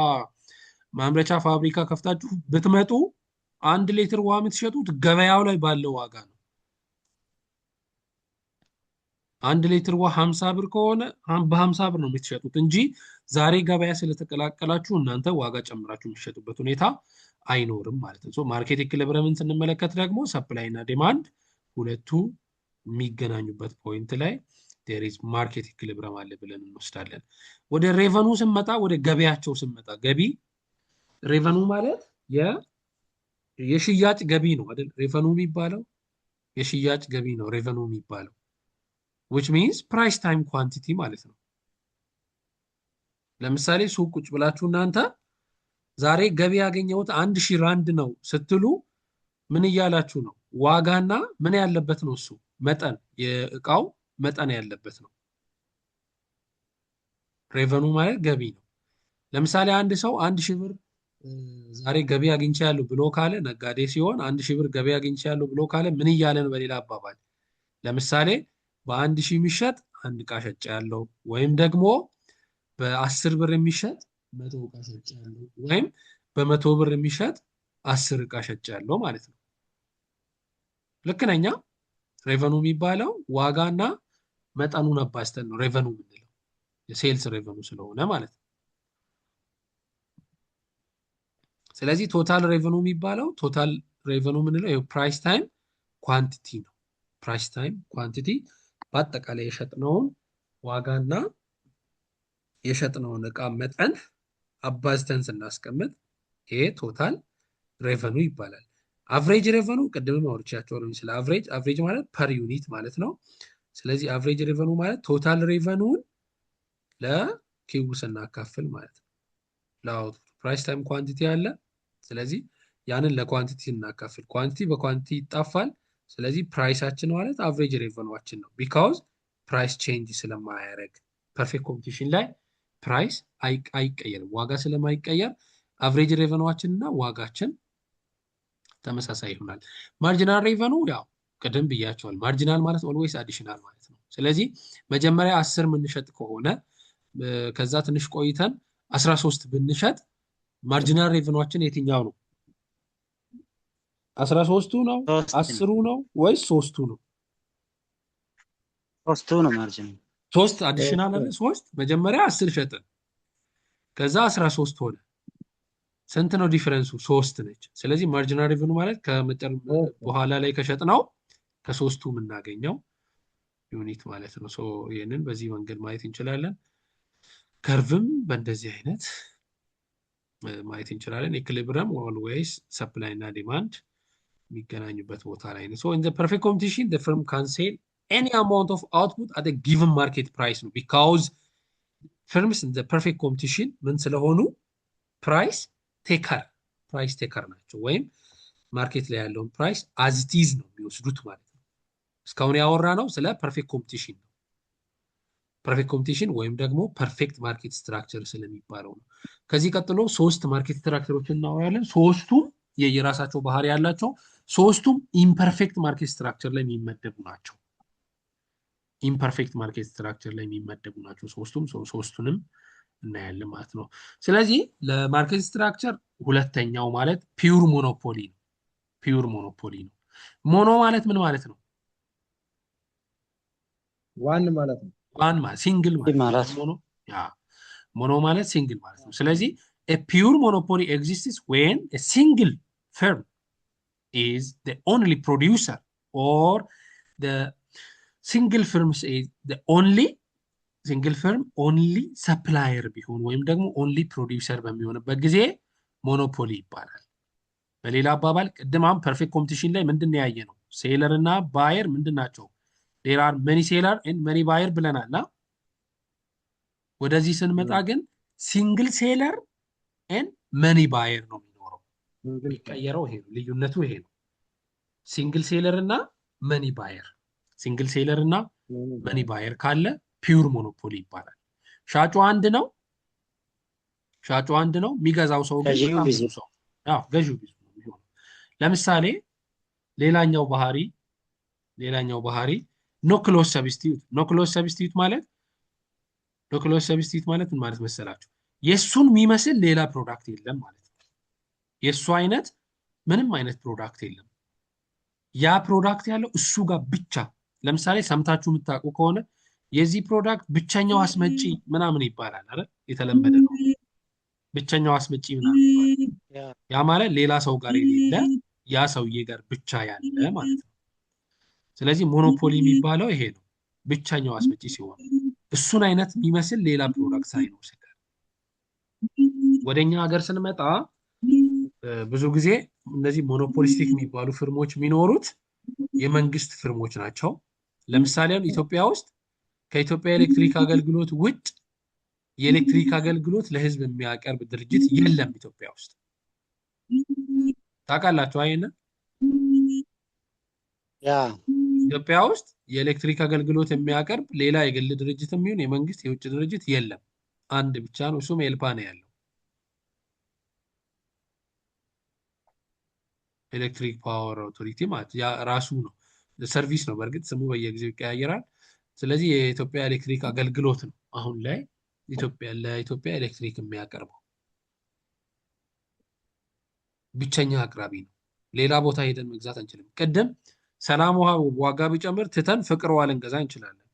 ማምረቻ ፋብሪካ ከፍታችሁ ብትመጡ 1 ሊትር ውሃ የምትሸጡት ገበያው ላይ ባለው ዋጋ ነው። 1 ሊትር ውሃ 50 ብር ከሆነ በ50 ብር ነው የምትሸጡት እንጂ ዛሬ ገበያ ስለተቀላቀላችሁ እናንተ ዋጋ ጨምራችሁ የምትሸጡበት ሁኔታ አይኖርም ማለት ነው። ማርኬት ኢኩሊብሪየምን ስንመለከት ደግሞ ሰፕላይ እና ዲማንድ ሁለቱ የሚገናኙበት ፖይንት ላይ there is market equilibrium አለ ብለን እንወስዳለን። ወደ ሬቨኑ ስንመጣ ወደ ገቢያቸው ስንመጣ ሬቨኑ ማለት የሽያጭ ገቢ ነው አይደል? ሬቨኑ የሚባለው የሽያጭ ገቢ ነው ሬቨኑ የሚባለው which means price time quantity ማለት ነው። ለምሳሌ ሱቅ ቁጭ ብላችሁ እናንተ ዛሬ ገቢ ያገኘሁት 1000 ራንድ ነው ስትሉ ምን እያላችሁ ነው? ዋጋና ምን ያለበት ነው? እሱ መጠን የእቃው መጠን ያለበት ነው። ሬቨኑ ማለት ገቢ ነው። ለምሳሌ አንድ ሰው 1000 ብር ዛሬ ገቢ አግኝቻለሁ ብሎ ካለ ነጋዴ ሲሆን 1000 ብር ገቢ አግኝቻለሁ ብሎ ካለ ምን እያለ ነው? በሌላ አባባል ለምሳሌ በ1000 የሚሸጥ አንድ እቃ ሸጫለሁ፣ ወይም ደግሞ በ10 ብር የሚሸጥ 100 እቃ ሸጫለሁ፣ ወይም በ100 ብር የሚሸጥ 10 እቃ ሸጫለሁ ማለት ነው። ልክ ነኛ? ሬቨኑ የሚባለው ዋጋና መጠኑን አባዝተን ነው ሬቨኑ የምንለው የሴልስ ሬቨኑ ስለሆነ ማለት ነው። ስለዚህ ቶታል ሬቨኑ የሚባለው ቶታል ሬቨኑ የምንለው ፕራይስ ታይም ኳንቲቲ ነው። ፕራይስ ታይም ኳንቲቲ በአጠቃላይ የሸጥነውን ዋጋና የሸጥነውን እቃ መጠን አባዝተን ስናስቀምጥ ይሄ ቶታል ሬቨኑ ይባላል። አቨሬጅ ሬቨኑ ቅድምም አውርቻቸዋለሁ ስለ አቨሬጅ ማለት ፐር ዩኒት ማለት ነው። ስለዚህ አቨሬጅ ሬቨኑ ማለት ቶታል ሬቨኑን ለኪው ስናካፍል ማለት ነው። ለአውትፑት ፕራይስ ታይም ኳንቲቲ አለ። ስለዚህ ያንን ለኳንቲቲ እናካፍል። ኳንቲቲ በኳንቲቲ ይጣፋል። ስለዚህ ፕራይሳችን ማለት አቨሬጅ ሬቨኑዋችን ነው። ቢካውዝ ፕራይስ ቼንጅ ስለማያደርግ ፐርፌክት ኮምፒቲሽን ላይ ፕራይስ አይቀየርም። ዋጋ ስለማይቀየር አቨሬጅ ሬቨኑዋችን እና ዋጋችን ተመሳሳይ ይሆናል። ማርጂናል ሬቨኑ ያው ቅድም ብያቸዋል። ማርጂናል ማለት ኦልዌይስ አዲሽናል ማለት ነው። ስለዚህ መጀመሪያ 10 የምንሸጥ ከሆነ ከዛ ትንሽ ቆይተን 13 ብንሸጥ ማርጂናል ሬቨኑዋችን የትኛው ነው? 13ቱ ነው? 10ሩ ነው ወይስ 3ቱ ነው? 3ቱ ነው ማርጂን። 3 አዲሽናል አለ። 3 መጀመሪያ 10 ሸጥን ከዛ 13 ሆነ። ስንት ነው ዲፈረንሱ? 3 ነች። ስለዚህ ማርጂናል ሬቨኑ ማለት በኋላ ላይ ከሸጥነው ከ3ቱ የምናገኘው ዩኒት ማለት ነው። ሶ ይሄንን በዚህ መንገድ ማየት እንችላለን። ከርቭም በእንደዚህ አይነት ማየት እንችላለን። ኢኩሊብሪየም ኦልዌይስ ሰፕላይ እና ዲማንድ የሚገናኙበት ቦታ ላይ ነው። ሶ ኢን ዘ ፐርፌክት ኮምፒቲሽን the firm can sell any amount of output at a given market price ነው። because firms in the perfect competition ምን ስለሆኑ ፕራይስ ቴከር ናቸው። ወይም ማርኬት ላይ ያለውን ፕራይስ as it is ነው የሚወስዱት ማለት ነው። እስካሁን ያወራ ነው ስለ ፐርፌክት ኮምፒቲሽን ነው። ፐርፌክት ኮምፒቲሽን ወይም ደግሞ ፐርፌክት ማርኬት ስትራክቸር ስለሚባለው ነው። ከዚህ ቀጥሎ 3 ማርኬት ስትራክቸሮችን እናወራለን። ሶስቱም የየራሳቸው ባህሪ ያላቸው፣ ሶስቱም ኢምፐርፌክት ማርኬት ስትራክቸር ላይ የሚመደቡ ናቸው። ኢምፐርፌክት ማርኬት ስትራክቸር ላይ የሚመደቡ ናቸው ሶስቱንም እናያለን ማለት ነው። ስለዚህ ለማርኬት ስትራክቸር ሁለተኛው ማለት ፒውር ሞኖፖሊ ነው። ፒውር ሞኖፖሊ ነው። ሞኖ ማለት ምን ማለት ነው? ዋን ማለት ነው። ዋን ማለት ሲንግል ማለት ነው። ሞኖ ማለት ሲንግል ማለት ነው። ስለዚህ a pure monopoly exists when a single firm is the only producer or the single firm is the only supplier ቢሆን ወይም ደግሞ only producer በሚሆንበት ጊዜ ሞኖፖሊ ይባላል። በሌላ አባባል ቅድማም ፐርፌክት ኮምፒቲሽን ላይ ምንድን ያየ ነው? ሴለር እና ባየር ምንድን ናቸው? there are many seller and many buyer ብለናል። ወደዚህ ስንመጣ ግን ሲንግል ሴለር and many buyer ነው የሚኖረው። የሚቀየረው ይሄ ነው፣ ልዩነቱ ይሄ ነው። ሲንግል ሴለር እና መኒ ባየር፣ ሲንግል ሴለር እና መኒ ባየር ካለ ፒውር ሞኖፖሊ ይባላል። ሻጩ አንድ ነው፣ የሚገዛው ሰው ግን በጣም ብዙ ሰው። ገዢው ብዙ ነው የሚሆነው። ለምሳሌ ሌላኛው ባህሪ ኖ ክሎዝ ሰብስቲዩት ማለት ምን ማለት መሰላችሁ? የሱን የሚመስል ሌላ ፕሮዳክት የለም ማለት ነው። የሱ አይነት ምንም አይነት ፕሮዳክት የለም። ያ ፕሮዳክት ያለው እሱ ጋር ብቻ። ለምሳሌ ሰምታችሁ የምታውቁ ከሆነ የዚህ ፕሮዳክት ብቸኛው አስመጪ ምናምን ይባላል አይደል? የተለመደ ነው። ብቸኛው አስመጪ ምናምን ይባላል። ያ ማለት ሌላ ሰው ጋር የሌለ ያ ሰውዬ ጋር ብቻ ያለ ማለት ነው። ስለዚህ ሞኖፖሊ የሚባለው ይሄ ነው፣ ብቸኛው አስመጪ ሲሆን እሱን አይነት የሚመስል ሌላ ፕሮዳክት ሳይኖር ሲቀር። ወደኛ ሀገር ስንመጣ ብዙ ጊዜ እነዚህ ሞኖፖሊስቲክ የሚባሉ ፍርሞች የሚኖሩት የመንግስት ፍርሞች ናቸው። ለምሳሌ ኢትዮጵያ ውስጥ ከኢትዮጵያ ኤሌክትሪክ አገልግሎት ውጭ የኤሌክትሪክ አገልግሎት ለህዝብ የሚያቀርብ ድርጅት የለም ኢትዮጵያ ውስጥ። ታውቃላችሁ አይደል? ኢትዮጵያ ውስጥ የኤሌክትሪክ አገልግሎት የሚያቀርብ ሌላ የግል ድርጅት የሚሆን የመንግስት የውጭ ድርጅት የለም። አንድ ብቻ ነው፣ እሱም ኤልፓ ነው ያለው። ኤሌክትሪክ ፓወር አውቶሪቲ ማለት ያ ራሱ ነው፣ ሰርቪስ ነው። በእርግጥ ስሙ በየጊዜው ይቀያየራል። ስለዚህ የኢትዮጵያ ኤሌክትሪክ አገልግሎት ነው አሁን ላይ ለኢትዮጵያ ኤሌክትሪክ የሚያቀርበው ብቸኛ አቅራቢ ነው። ሌላ ቦታ ሄደን መግዛት አንችልም። ቅድም ሰላም ውሃ ዋጋ ቢጨምር ትተን ፍቅር ውሃ ልንገዛ እንችላለን።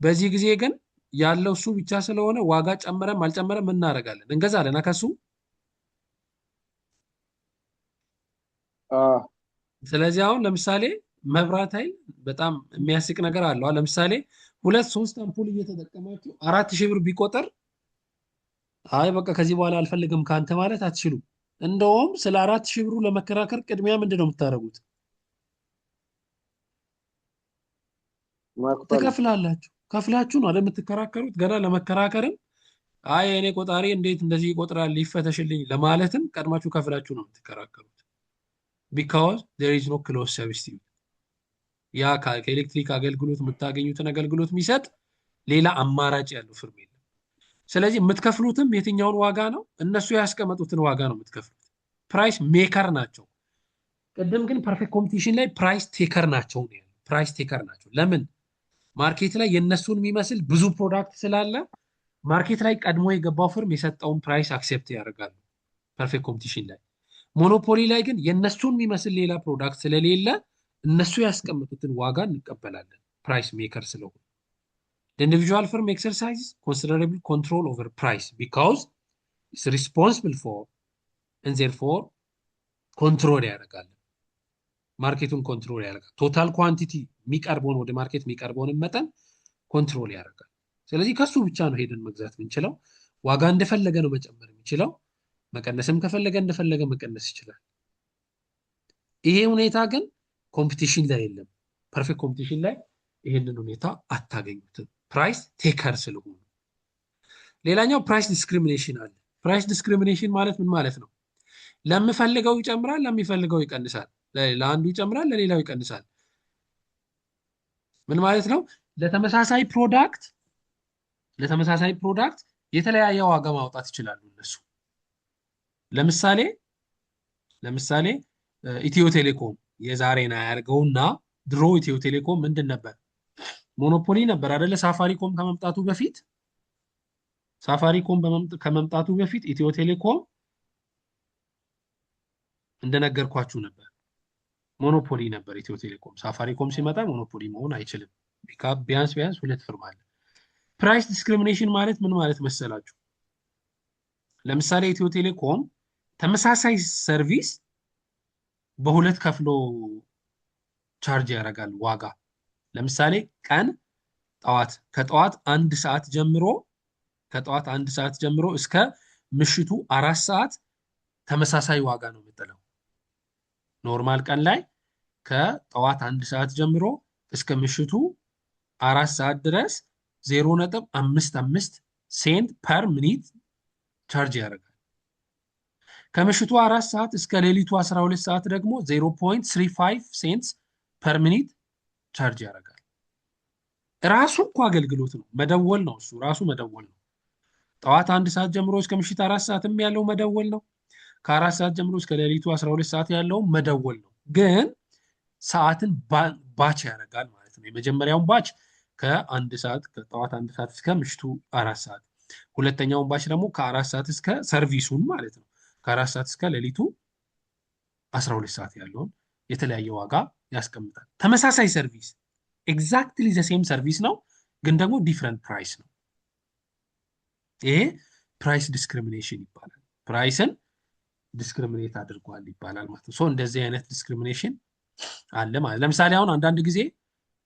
በዚህ ጊዜ ግን ያለው እሱ ብቻ ስለሆነ ዋጋ ጨመረም አልጨመረም እናደርጋለን፣ እንገዛለን ከሱ። ስለዚህ አሁን ለምሳሌ መብራት ኃይል በጣም የሚያስቅ ነገር አለው። ለምሳሌ 2-3 አምፖል እየተጠቀማችሁ 4000 ብር ቢቆጠር አይ በቃ ከዚህ በኋላ አልፈልግም ካንተ ማለት አትችሉም። እንደውም ስለ 4000 ብሩ ለመከራከር ቅድሚያ ምንድን ነው የምታደርጉት? መክፈል ትከፍላላችሁ። ከፍላችሁ ነው አይደል የምትከራከሩት። ገና ለመከራከርም አይ እኔ ቆጣሪ እንዴት እንደዚህ ይቆጥራል ይፈተሽልኝ ለማለትም ቀድማችሁ ከፍላችሁ ነው የምትከራከሩት። ቢካዝ ዜር ኢዝ ኖ ክሎዝ ሰብስቲዩት። ያ ከኤሌክትሪክ አገልግሎት የምታገኙትን አገልግሎት የሚሰጥ ሌላ አማራጭ ያለው ፍርም የለም። ስለዚህ የምትከፍሉትም የትኛውን ዋጋ ነው? እነሱ ያስቀመጡትን ዋጋ ነው የምትከፍሉት። ፕራይስ ሜከር ናቸው። ቅድም ግን ፐርፌክት ኮምፒቲሽን ላይ ፕራይስ ቴከር ናቸው ነው ያለው። ፕራይስ ቴከር ናቸው። ለምን? ማርኬት ላይ የእነሱን የሚመስል ብዙ ፕሮዳክት ስላለ ማርኬት ላይ ቀድሞ የገባው ፍርም የሰጠውን ፕራይስ አክሴፕት ያደርጋሉ ፐርፌክት ኮምፒቲሽን ላይ። ሞኖፖሊ ላይ ግን የእነሱን የሚመስል ሌላ ፕሮዳክት ስለሌለ እነሱ ያስቀመጡትን ዋጋ እንቀበላለን ፕራይስ ሜከር ስለሆኑ። The individual firm exercises considerable control over price because it's responsible for and therefore control ያደርጋል። ማርኬቱን ኮንትሮል ያደርጋል። ቶታል ኳንቲቲ የሚቀርበውን ወደ ማርኬት የሚቀርበውን መጠን ኮንትሮል ያደርጋል። ስለዚህ ከሱ ብቻ ነው ሄደን መግዛት የምንችለው። ዋጋ እንደፈለገ ነው መጨመር የሚችለው። መቀነስም ከፈለገ እንደፈለገ መቀነስ ይችላል። ይሄ ሁኔታ ግን ኮምፒቲሽን ላይ የለም። ፐርፌክት ኮምፒቲሽን ላይ ይሄንን ሁኔታ አታገኙትም፣ ፕራይስ ቴከር ስለሆኑ። ሌላኛው ፕራይስ ዲስክሪሚኔሽን አለ። ፕራይስ ዲስክሪሚኔሽን ማለት ምን ማለት ነው? ለምፈልገው ይጨምራል፣ ለሚፈልገው ይቀንሳል። ለአንዱ ይጨምራል፣ ለሌላው ይቀንሳል። ምን ማለት ነው? ለተመሳሳይ ፕሮዳክት የተለያየ ዋጋ ማውጣት ይችላሉ እነሱ። ለምሳሌ ኢትዮ ቴሌኮም የዛሬን አያርገውና ድሮ ኢትዮ ቴሌኮም ምንድን ነበር? ሞኖፖሊ ነበር አይደለ? ሳፋሪኮም ከመምጣቱ በፊት ኢትዮ ቴሌኮም እንደነገርኳችሁ ነበር፣ ሞኖፖሊ ነበር ኢትዮ ቴሌኮም። ሳፋሪኮም ሲመጣ ሞኖፖሊ መሆን አይችልም። ቢያንስ ሁለት ፍርም አለ። ፕራይስ ዲስክሪሚኔሽን ማለት ምን ማለት መሰላችሁ? ለምሳሌ ኢትዮ ቴሌኮም ተመሳሳይ ሰርቪስ በሁለት ከፍሎ ቻርጅ ያደርጋል ዋጋ። ለምሳሌ ከጠዋት 1 ሰዓት ጀምሮ እስከ ምሽቱ 4 ሰዓት ተመሳሳይ ዋጋ ነው የምጥለው። ኖርማል ቀን ላይ ከጠዋት 1 ሰዓት ጀምሮ እስከ ምሽቱ 4 ሰዓት ድረስ 0.55 ሴንት ፐር ሚኒት ቻርጅ ያደርጋል። ከምሽቱ 4 ሰዓት እስከ ሌሊቱ 12 ሰዓት ደግሞ 0.35 ሴንት ፐር ሚኒት ቻርጅ ያደርጋል። ራሱ እኮ አገልግሎት ነው፣ መደወል ነው። እሱ ራሱ መደወል ነው። ጠዋት 1 ሰዓት ጀምሮ እስከ ምሽት 4 ሰዓትም ያለው መደወል ነው። ከ4 ሰዓት ጀምሮ እስከ ሌሊቱ 12 ሰዓት ያለው መደወል ነው። ግን ሰዓትን ባች ያደርጋል ማለት ነው። የመጀመሪያውን ባች ከጠዋት 1 ሰዓት እስከ ምሽቱ 4 ሰዓት፣ ሁለተኛውን ባች ደግሞ ከ4 ሰዓት እስከ ሰርቪሱን ማለት ነው፣ ከ4 ሰዓት እስከ ሌሊቱ 12 ሰዓት ያለውን የተለያየ ዋጋ ያስቀምጣል። ተመሳሳይ ሰርቪስ ኤግዛክትሊ ዘ ሴም ሰርቪስ ነው፣ ግን ደግሞ ዲፍረንት ፕራይስ ነው። ይሄ ፕራይስ ዲስክሪሚኔሽን ይባላል። ፕራይስን ዲስክሪሚኔት አድርጓል ይባላል ማለት ነው። እንደዚህ አይነት ዲስክሪሚኔሽን አለ ማለት። ለምሳሌ አሁን አንዳንድ ጊዜ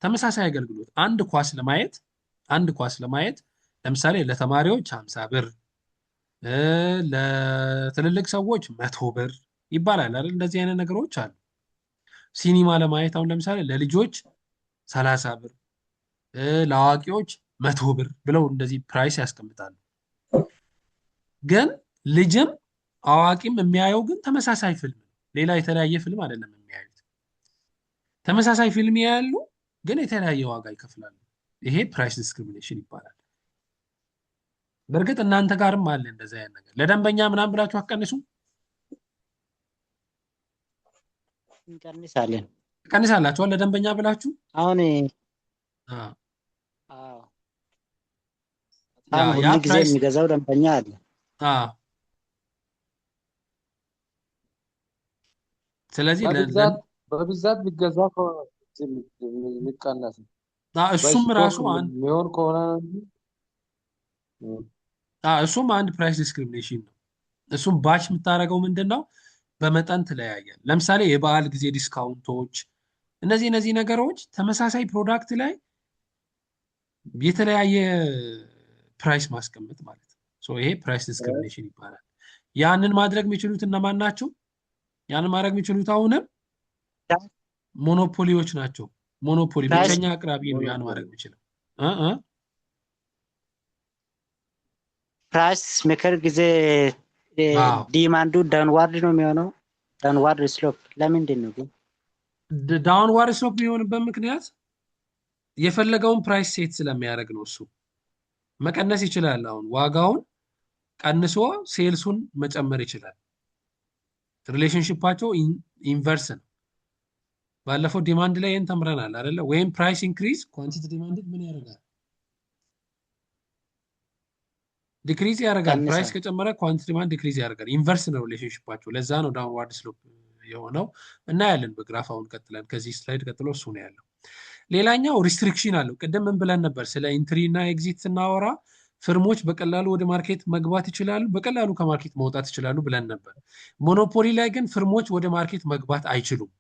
ተመሳሳይ አገልግሎት አንድ ኳስ ለማየት ለምሳሌ ለተማሪዎች 50 ብር፣ ለትልልቅ ሰዎች 100 ብር ይባላል አይደል? እንደዚህ አይነት ነገሮች አሉ። ሲኒማ ለማየት አሁን ለምሳሌ ለልጆች 30 ብር፣ ለአዋቂዎች 100 ብር ብለው እንደዚህ ፕራይስ ያስቀምጣሉ። ግን ልጅም አዋቂም የሚያየው ግን ተመሳሳይ ፊልም ነው። ሌላ የተለያየ ፊልም አይደለም የሚያዩት። ተመሳሳይ ፊልም ያያሉ፣ ግን የተለያየ ዋጋ ይከፍላሉ። ይሄ ፕራይስ ዲስክሪሚኔሽን ይባላል። በእርግጥ እናንተ ጋርም አለ እንደዚህ አይነት ነገር። ለደንበኛ ምናምን ብላችሁ አትቀንሱ? እንቀንሳለን። ትቀንሳላችኋል ለደንበኛ ብላችሁ? አሁን ሁሉ ጊዜ የሚገዛው ደንበኛ አለ። ስለዚህ በብዛት ቢገዛ የሚቀነስ እሱም ራሱ የሚሆን ከሆነ እሱም አንድ ፕራይስ ዲስክሪሚኔሽን ነው። እሱም ባች የምታደርገው ምንድን ነው? በመጠን ትለያያል። ለምሳሌ የበዓል ጊዜ ዲስካውንቶች፣ እነዚህ ነገሮች ተመሳሳይ ፕሮዳክት ላይ የተለያየ ፕራይስ ማስቀመጥ ማለት ነው። ሶ ይሄ ፕራይስ ዲስክሪሚኔሽን ይባላል። ያንን ማድረግ የሚችሉት እነማን ናቸው? ያንን ማድረግ የሚችሉት አሁንም ሞኖፖሊዎች ናቸው። ሞኖፖሊ ብቸኛ አቅራቢ ነው ያን ማድረግ የሚችለው። ፕራይስ ሜከር ጊዜ ዲማንዱ ዳውንዋርድ ነው የሚሆነው። ዳውንዋርድ ስሎፕ ለምንድን ነው ግን? ዳውንዋርድ ስሎፕ የሚሆንበት ምክንያት የፈለገውን ፕራይስ ሴት ስለሚያደርግ ነው። እሱ መቀነስ ይችላል። አሁን ዋጋውን ቀንሶ ሴልሱን መጨመር ይችላል። ሪሌሽንሺፓቸው ኢንቨርስ ነው። ባለፈው ዲማንድ ላይ ይሄን ተምረናል አይደለ? ወይም ፕራይስ ኢንክሪዝ ኳንቲቲ ዲማንድ ምን ያደርጋል? ዲክሪዝ ያደርጋል። ፕራይስ ከጨመረ ኳንቲቲ ዲማንድ ዲክሪዝ ያደርጋል። ኢንቨርስ ነው ሪሌሽንሺፓቸው። ለዛ ነው ዳውንዋርድ ስሎፕ የሆነው። እናያለን በግራፍ አሁን ቀጥለን ከዚህ ስላይድ ቀጥሎ እሱ ነው ያለው። ሌላኛው ሪስትሪክሽን አለው። ቅድም ምን ብለን ነበር? ስለ ኢንትሪ እና ኤግዚት ስናወራ ፍርሞች በቀላሉ ወደ ማርኬት መግባት ይችላሉ፣ በቀላሉ ከማርኬት መውጣት ይችላሉ ብለን ነበር። ሞኖፖሊ ላይ ግን ፍርሞች ወደ ማርኬት መግባት አይችሉም።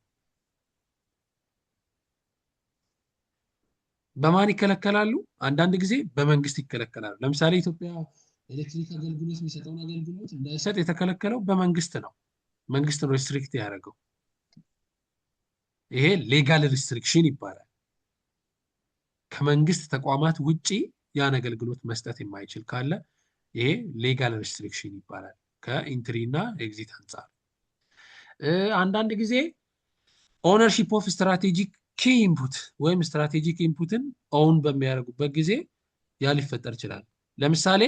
በማን ይከለከላሉ? አንዳንድ ጊዜ በመንግስት ይከለከላሉ። ለምሳሌ ኢትዮጵያ ኤሌክትሪክ አገልግሎት የሚሰጠውን አገልግሎት እንዳይሰጥ የተከለከለው በመንግስት ነው። መንግስት ነው ሪስትሪክት ያደረገው። ይሄ ሌጋል ሪስትሪክሽን ይባላል። ከመንግስት ተቋማት ውጪ ያን አገልግሎት መስጠት የማይችል ካለ ይሄ ሌጋል ሪስትሪክሽን ይባላል ከኢንትሪ እና ኤግዚት አንጻር። አንዳንድ ጊዜ ኦነርሺፕ ኦፍ ስትራቴጂክ ኪ ኢንፑት ወይም ስትራቴጂክ ኢንፑትን ኦውን በሚያደርጉበት ጊዜ ያ ሊፈጠር ይችላል። ለምሳሌ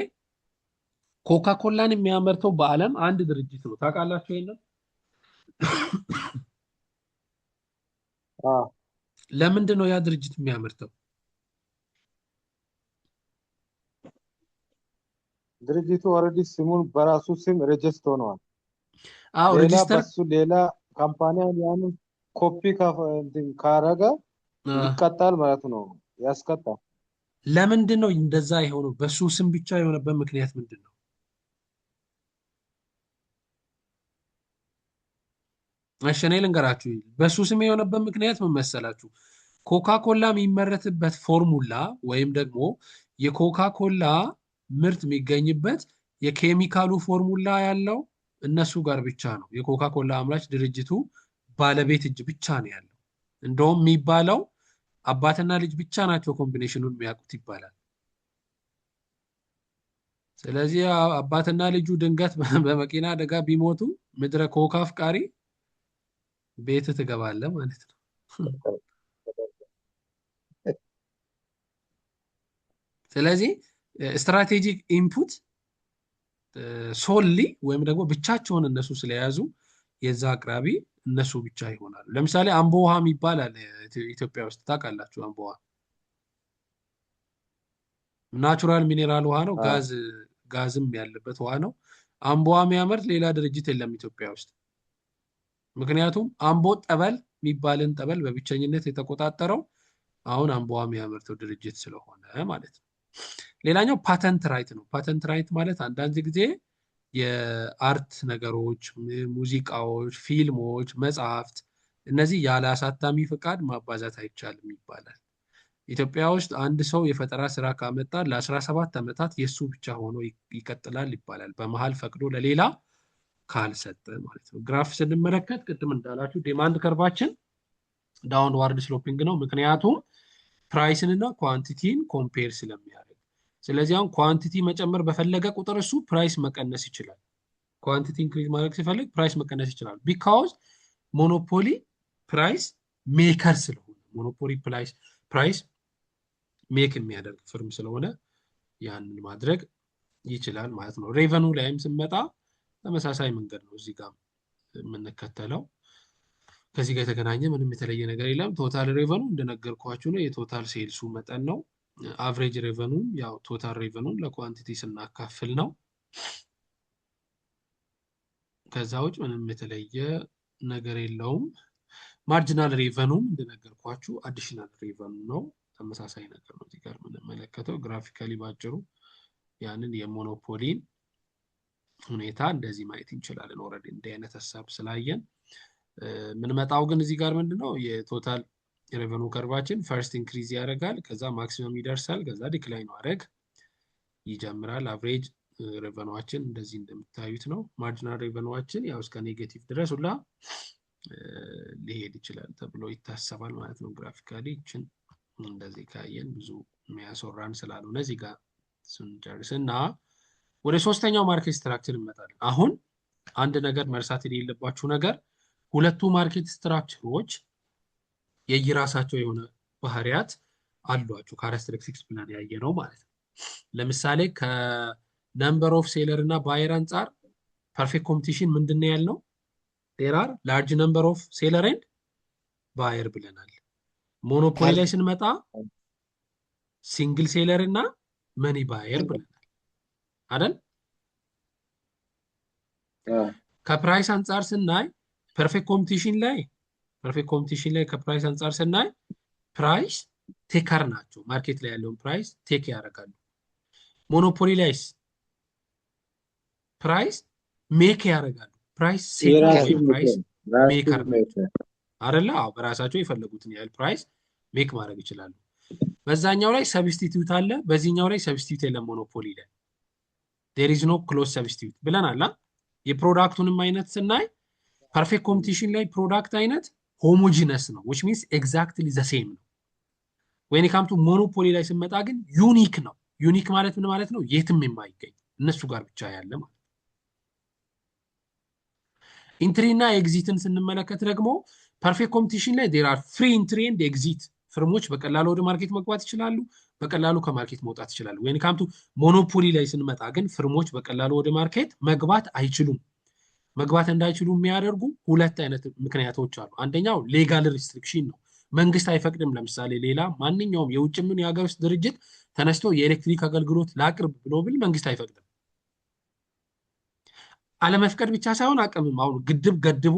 ኮካ ኮላን የሚያመርተው በዓለም አንድ ድርጅት ነው። ታውቃላችሁ ይሄንን? ለምንድን ነው ያ ድርጅት የሚያመርተው? ድርጅቱ ኦልሬዲ ስሙን በራሱ ስም ሬጅስተር ሆኗል። አዎ ሌላ ሬጅስተር በሱ ሌላ ካምፓኒያን ያንን ኮፒ ካረገ ይቀጣል ማለት ነው። ያስቀጣል። ለምንድን ነው እንደዛ የሆነው? በሱ ስም ብቻ የሆነበት ምክንያት ምንድን ነው? እሺ እኔ ልንገራችሁ። በሱ ስም የሆነበት ምክንያት ምን መሰላችሁ? ኮካ ኮላ የሚመረትበት ፎርሙላ ወይም ደግሞ የኮካ ኮላ ምርት የሚገኝበት የኬሚካሉ ፎርሙላ ያለው እነሱ ጋር ብቻ ነው። የኮካ ኮላ አምራች ድርጅቱ ባለቤት እጅ ብቻ ነው ያለው። እንደውም የሚባለው አባትና ልጅ ብቻ ናቸው ኮምቢኔሽኑን የሚያውቁት ይባላል። ስለዚህ አባትና ልጁ ድንገት በመኪና አደጋ ቢሞቱ ምድረ ኮካ አፍቃሪ ቤት ትገባለህ ማለት ነው። ስለዚህ ስትራቴጂክ ኢንፑት ሶሊ ወይም ደግሞ ብቻቸውን እነሱ ስለያዙ የዛ አቅራቢ እነሱ ብቻ ይሆናሉ። ለምሳሌ አምቦ ውሃ የሚባል አለ ኢትዮጵያ ውስጥ ታውቃላችሁ? አምቦ ውሃ ናቹራል ሚኔራል ውሃ ነው። ጋዝም ያለበት ውሃ ነው። አምቦ ውሃ የሚያመርት ሌላ ድርጅት የለም ኢትዮጵያ ውስጥ። ምክንያቱም አምቦ ጠበል የሚባልን ጠበል በብቸኝነት የተቆጣጠረው አሁን አምቦ ውሃ የሚያመርተው ድርጅት ስለሆነ ማለት ነው። ሌላኛው ፓተንት ራይት ነው። ፓተንት ራይት ማለት አንዳንድ ጊዜ የአርት ነገሮች፣ ሙዚቃዎች፣ ፊልሞች፣ መጽሐፍት እነዚህ ያለ አሳታሚ ፍቃድ ማባዛት አይቻልም ይባላል። ኢትዮጵያ ውስጥ አንድ ሰው የፈጠራ ስራ ካመጣ ለ17 ዓመታት የእሱ ብቻ ሆኖ ይቀጥላል ይባላል። በመሀል ፈቅዶ ለሌላ ካልሰጠ ማለት ነው። ግራፍ ስንመለከት ቅድም እንዳላችሁ ዲማንድ ከርቫችን ዳውንዋርድ ስሎፒንግ ነው። ምክንያቱም ፕራይስን እና ኳንቲቲን ኮምፔር ስለሚያደርግ። ስለዚህ አሁን ኳንቲቲ መጨመር በፈለገ ቁጥር እሱ ፕራይስ መቀነስ ይችላል። ኳንቲቲ ኢንክሪዝ ማድረግ ሲፈልግ ፕራይስ መቀነስ ይችላል። ቢካውዝ ሞኖፖሊ ፕራይስ ሜከር ስለሆነ፣ ሞኖፖሊ ፕራይስ ሜክ የሚያደርግ ፍርም ስለሆነ ያንን ማድረግ ይችላል ማለት ነው። ሬቨኑ ላይም ስንመጣ ተመሳሳይ መንገድ ነው እዚህ ጋር የምንከተለው። ከዚህ ጋር የተገናኘ ምንም የተለየ ነገር የለም። ቶታል ሬቨኑ እንደነገርኳችሁ ነው። የቶታል ሴልሱ መጠን ነው። አቨሬጅ ሬቨኑ ያው ቶታል ሬቨኑን ለኳንቲቲ ስናካፍል ነው። ከዛ ውጭ ምንም የተለየ ነገር የለውም። ማርጂናል ሬቨኑም እንደነገርኳችሁ አዲሽናል ሬቨኑ ነው። ተመሳሳይ ነገር ነው እዚህ ጋር የምንመለከተው። ግራፊካሊ ባጭሩ ያንን የሞኖፖሊን ሁኔታ እንደዚህ ማየት እንችላለን። ኦልሬዲ እንዲህ አይነት ሀሳብ ስላየን ምንመጣው ግን እዚህ ጋር ምንድነው የቶታል ሬቨኑ ከርቫችን ፈርስት ኢንክሪዝ ያደርጋል፣ ከዛ ማክሲመም ይደርሳል፣ ከዛ ዲክላይን ማድረግ ይጀምራል። አቨሬጅ ሬቨኑዋችን እንደዚህ እንደምታዩት ነው። ማርጂናል ሬቨኑዋችን ያው እስከ ኔጌቲቭ ድረስ ሁላ ሊሄድ ይችላል ተብሎ ይታሰባል ማለት ነው። ግራፊካሊ እችን እንደዚህ ካየን ብዙ የሚያስወራን ስላልሆነ እዚህ ጋር ስንጨርስና ወደ ሶስተኛው ማርኬት ስትራክቸር እንመጣለን። አሁን አንድ ነገር መርሳት የሌለባችሁ ነገር ሁለቱ ማርኬት ስትራክቸሮች የየራሳቸው የሆነ ባህሪያት አሏቸው ካራክተሪስቲክስ ብለን ያየ ነው ማለት ነው። ለምሳሌ ከነምበር ኦፍ ሴለር እና ባየር አንጻር ፐርፌክት ኮምፒቲሽን ምንድን ነው ያልነው? ዴር አር ላርጅ ነምበር ኦፍ ሴለር ኤንድ ባየር ብለናል። ሞኖፖሊ ላይ ስንመጣ ሲንግል ሴለር እና መኒ ባየር ብለናል አይደል? ከፕራይስ አንጻር ስናይ ፐርፌክት ኮምፒቲሽን ላይ ከፕራይስ አንጻር ስናይ ፕራይስ ቴከር ናቸው። ማርኬት ላይ ያለውን ፕራይስ ቴክ ያደርጋሉ። ሞኖፖሊ ላይስ ፕራይስ ሜክ ያደርጋሉ። ፕራይስ ሴለር ወይ ፕራይስ ሜከር አይደለ? አዎ በራሳቸው የፈለጉትን ያህል ፕራይስ ሜክ ማድረግ ይችላሉ። በዛኛው ላይ ሰብስቲቲዩት አለ፣ በዚህኛው ላይ ሰብስቲቲዩት የለም። ሞኖፖሊ ላይ there is no close substitute ብለናል። የፕሮዳክቱንም አይነት ስናይ ፐርፌክት ኮምፒቲሽን ላይ ፕሮዳክት አይነት ሆሞጂነስ ነው which means exactly the same ነው። when it comes to ሞኖፖሊ ላይ ስንመጣ ግን ዩኒክ ነው። ዩኒክ ማለት ምን ማለት ነው? የትም የማይገኝ እነሱ ጋር ብቻ ያለ ማለት። ኢንትሪ እና ኤግዚትን ስንመለከት ደግሞ ፐርፌክት ኮምፒቲሽን ላይ there are free entry and exit ፍርሞች በቀላሉ ወደ ማርኬት መግባት ይችላሉ፣ በቀላሉ ከማርኬት መውጣት ይችላሉ። when it comes to ሞኖፖሊ ላይ ስንመጣ ግን ፍርሞች በቀላሉ ወደ ማርኬት መግባት አይችሉም። መግባት እንዳይችሉ የሚያደርጉ ሁለት አይነት ምክንያቶች አሉ። አንደኛው ሌጋል ሪስትሪክሽን ነው። መንግስት አይፈቅድም። ለምሳሌ ሌላ ማንኛውም የውጭ ምን የሀገር ውስጥ ድርጅት ተነስቶ የኤሌክትሪክ አገልግሎት ላቅርብ ብሎ ብል መንግስት አይፈቅድም። አለመፍቀድ ብቻ ሳይሆን አቅምም አሁን ግድብ ገድቦ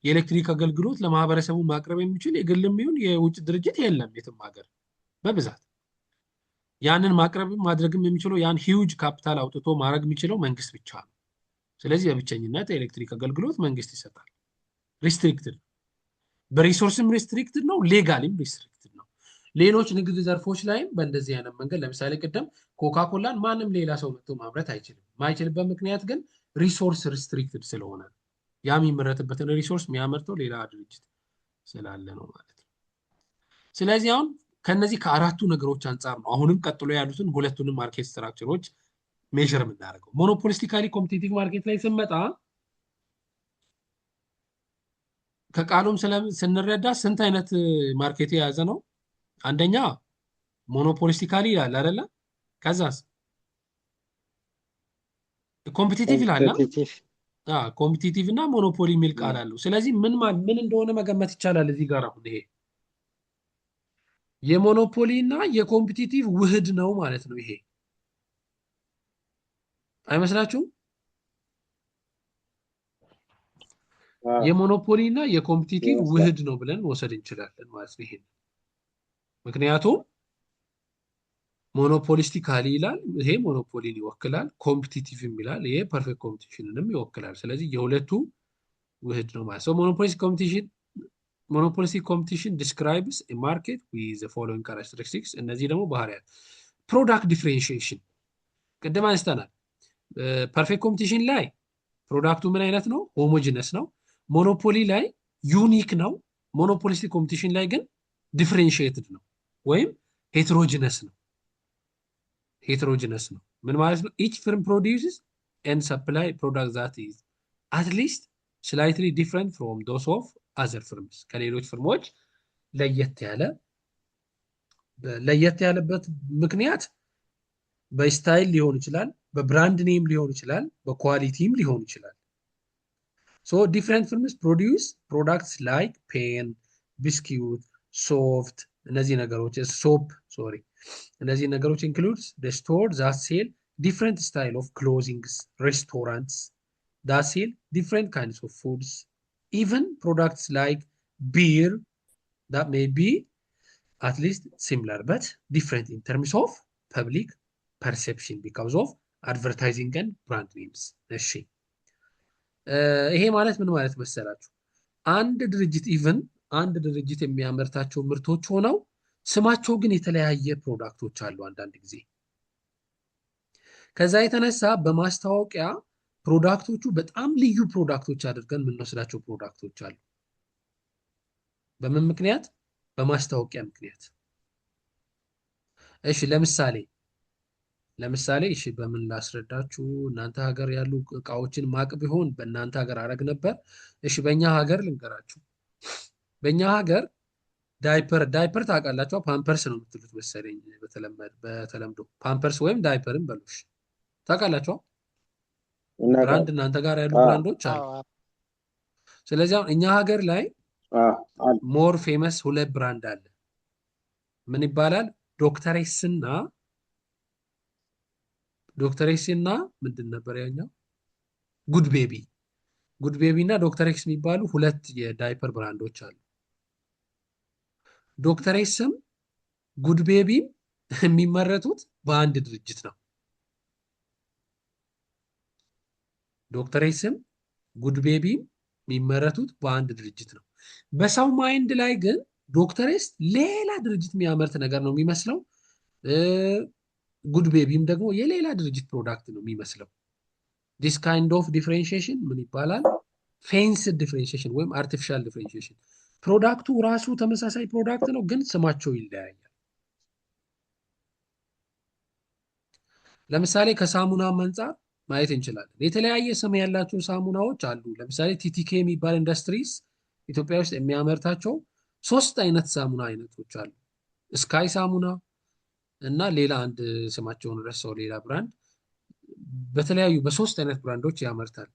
የኤሌክትሪክ አገልግሎት ለማህበረሰቡ ማቅረብ የሚችል የግልም ይሁን የውጭ ድርጅት የለም የትም ሀገር በብዛት። ያንን ማቅረብም ማድረግም የሚችለው ያን ሂውጅ ካፒታል አውጥቶ ማድረግ የሚችለው መንግስት ብቻ ነው። ስለዚህ በብቸኝነት የኤሌክትሪክ አገልግሎት መንግስት ይሰጣል። ሪስትሪክትድ በሪሶርስም ሪስትሪክትድ ነው፣ ሌጋሊም ሪስትሪክትድ ነው። ሌሎች ንግድ ዘርፎች ላይም በእንደዚህ አይነት መንገድ ለምሳሌ ቅድም ኮካኮላን ማንም ሌላ ሰው መጥቶ ማምረት አይችልም። ማይችልበት ምክንያት ግን ሪሶርስ ሪስትሪክትድ ስለሆነ ያ የሚመረትበትን ሪሶርስ የሚያመርተው ሌላ ድርጅት ስላለ ነው ማለት ነው። ስለዚህ አሁን ከነዚህ ከአራቱ ነገሮች አንጻር ነው አሁንም ቀጥሎ ያሉትን ሁለቱንም ማርኬት ስትራክቸሮች ሜዥር የምናደርገው። ሞኖፖሊስቲካሊ ኮምፒቲቲቭ ማርኬት ላይ ስንመጣ ከቃሉም ስንረዳ ስንት አይነት ማርኬት የያዘ ነው? አንደኛ ሞኖፖሊስቲካሊ ይላል አይደለ? ከዛስ ኮምፒቲቲቭ ይላል። ኮምፒቲቲቭ እና ሞኖፖሊ የሚል ቃል አለው። ስለዚህ ምን እንደሆነ መገመት ይቻላል። እዚህ ጋር አሁን ይሄ የሞኖፖሊ እና የኮምፒቲቲቭ ውህድ ነው ማለት ነው። ይሄ አይመስላችሁም? የሞኖፖሊ እና የኮምፒቲቲቭ ውህድ ነው ብለን መውሰድ እንችላለን ማለት ነው። ይሄ ምክንያቱም ሞኖፖሊስቲካሊ ይላል፣ ይሄ ሞኖፖሊን ይወክላል። ኮምፒቲቲቭ ይላል፣ ይሄ ፐርፌክት ኮምፒቲሽንንም ይወክላል። ስለዚህ የሁለቱ ውህድ ነው ማለት ነው። monopolistic competition describes a market with the following characteristics። እነዚህ ደግሞ ባህሪያት ፕሮዳክት ዲፍሬንሺዬሽን ቅድም አንስተናል። ፐርፌክት ኮምፒቲሽን ላይ ፕሮዳክቱ ምን አይነት ነው? ሆሞጂነስ ነው። ሞኖፖሊ ላይ ዩኒክ ነው። ሞኖፖሊስቲክ ኮምፒቲሽን ላይ ግን ዲፍሬንሺዬትድ ነው ወይም ሄትሮጂነስ ነው። ምን ማለት ነው? each firm produces and supply product that is at least slightly different from those of other firms። ከሌሎች ፍርሞች ለየት ያለበት ምክንያት በስታይል ሊሆን ይችላል፣ በብራንድ ኔም ሊሆን ይችላል፣ በኳሊቲም ሊሆን ይችላል። so different firms produce products like pen, biscuit, soft እነዚህ ነገሮች እነዚህ ነገሮች includes the store that sell different style of clothing, restaurants that sell different kinds of foods, even products like beer that may be at least similar but different in terms of public perception because of advertising and brand names። እሺ ይሄ ማለት ምን ማለት መሰላችሁ? አንድ ድርጅት የሚያመርታቸው ምርቶች ሆነው ስማቸው ግን የተለያየ ፕሮዳክቶች አሉ። አንዳንድ ጊዜ ከዛ የተነሳ በማስታወቂያ ፕሮዳክቶቹ በጣም ልዩ ፕሮዳክቶች አድርገን የምንወስዳቸው ፕሮዳክቶች አሉ። በምን ምክንያት? በማስታወቂያ ምክንያት። እሺ ለምሳሌ እሺ በምን ላስረዳችሁ? እናንተ ሀገር ያሉ እቃዎችን ማቅ ቢሆን በእናንተ ሀገር አረግ ነበር። እሺ በእኛ ሀገር ልንገራችሁ። በእኛ ሀገር ዳይፐር ታውቃላችሁ? ፓምፐርስ ነው የምትሉት መሰለኝ በተለምዶ ፓምፐርስ ወይም ዳይፐርን በሉሽ ታውቃላችሁ? ብራንድ እናንተ ጋር ያሉ ብራንዶች አሉ። ስለዚህ አሁን እኛ ሀገር ላይ ሞር ፌመስ ሁለት ብራንድ አለ። ምን ይባላል? ዶክተር ኤስ እና ምንድን ነበር ያኛው? ጉድ ቤቢ እና ዶክተር ኤክስ የሚባሉ ሁለት የዳይፐር ብራንዶች አሉ። ዶክተር ኤስም ጉድ ቤቢም የሚመረቱት በአንድ ድርጅት ነው። ዶክተር ኤስም ጉድ ቤቢም የሚመረቱት በአንድ ድርጅት ነው። በሰው ማይንድ ላይ ግን ዶክተር ኤስ ሌላ ድርጅት የሚያመርት ነገር ነው የሚመስለው። ጉድ ቤቢም ደግሞ የሌላ ድርጅት ፕሮዳክት ነው የሚመስለው። ዲስ ካይንድ ኦፍ ዲፍሬንሺዬሽን ምን ይባላል? ፌንስድ ዲፍሬንሺዬሽን ወይም አርቲፊሻል ዲፍሬንሺዬሽን። ፕሮዳክቱ ራሱ ተመሳሳይ ፕሮዳክት ነው፣ ግን ስማቸው ይለያያል። ለምሳሌ ከሳሙናም አንጻር ማየት እንችላለን። የተለያየ ስም ያላቸው ሳሙናዎች አሉ። ለምሳሌ ቲቲኬ የሚባል ኢንዱስትሪስ ኢትዮጵያ ውስጥ የሚያመርታቸው 3 አይነት ሳሙና አይነቶች አሉ። ስካይ ሳሙና እና ሌላ አንድ ስማቸውን ረሳው፣ ሌላ ብራንድ በተለያዩ በ3 አይነት ብራንዶች ያመርታል።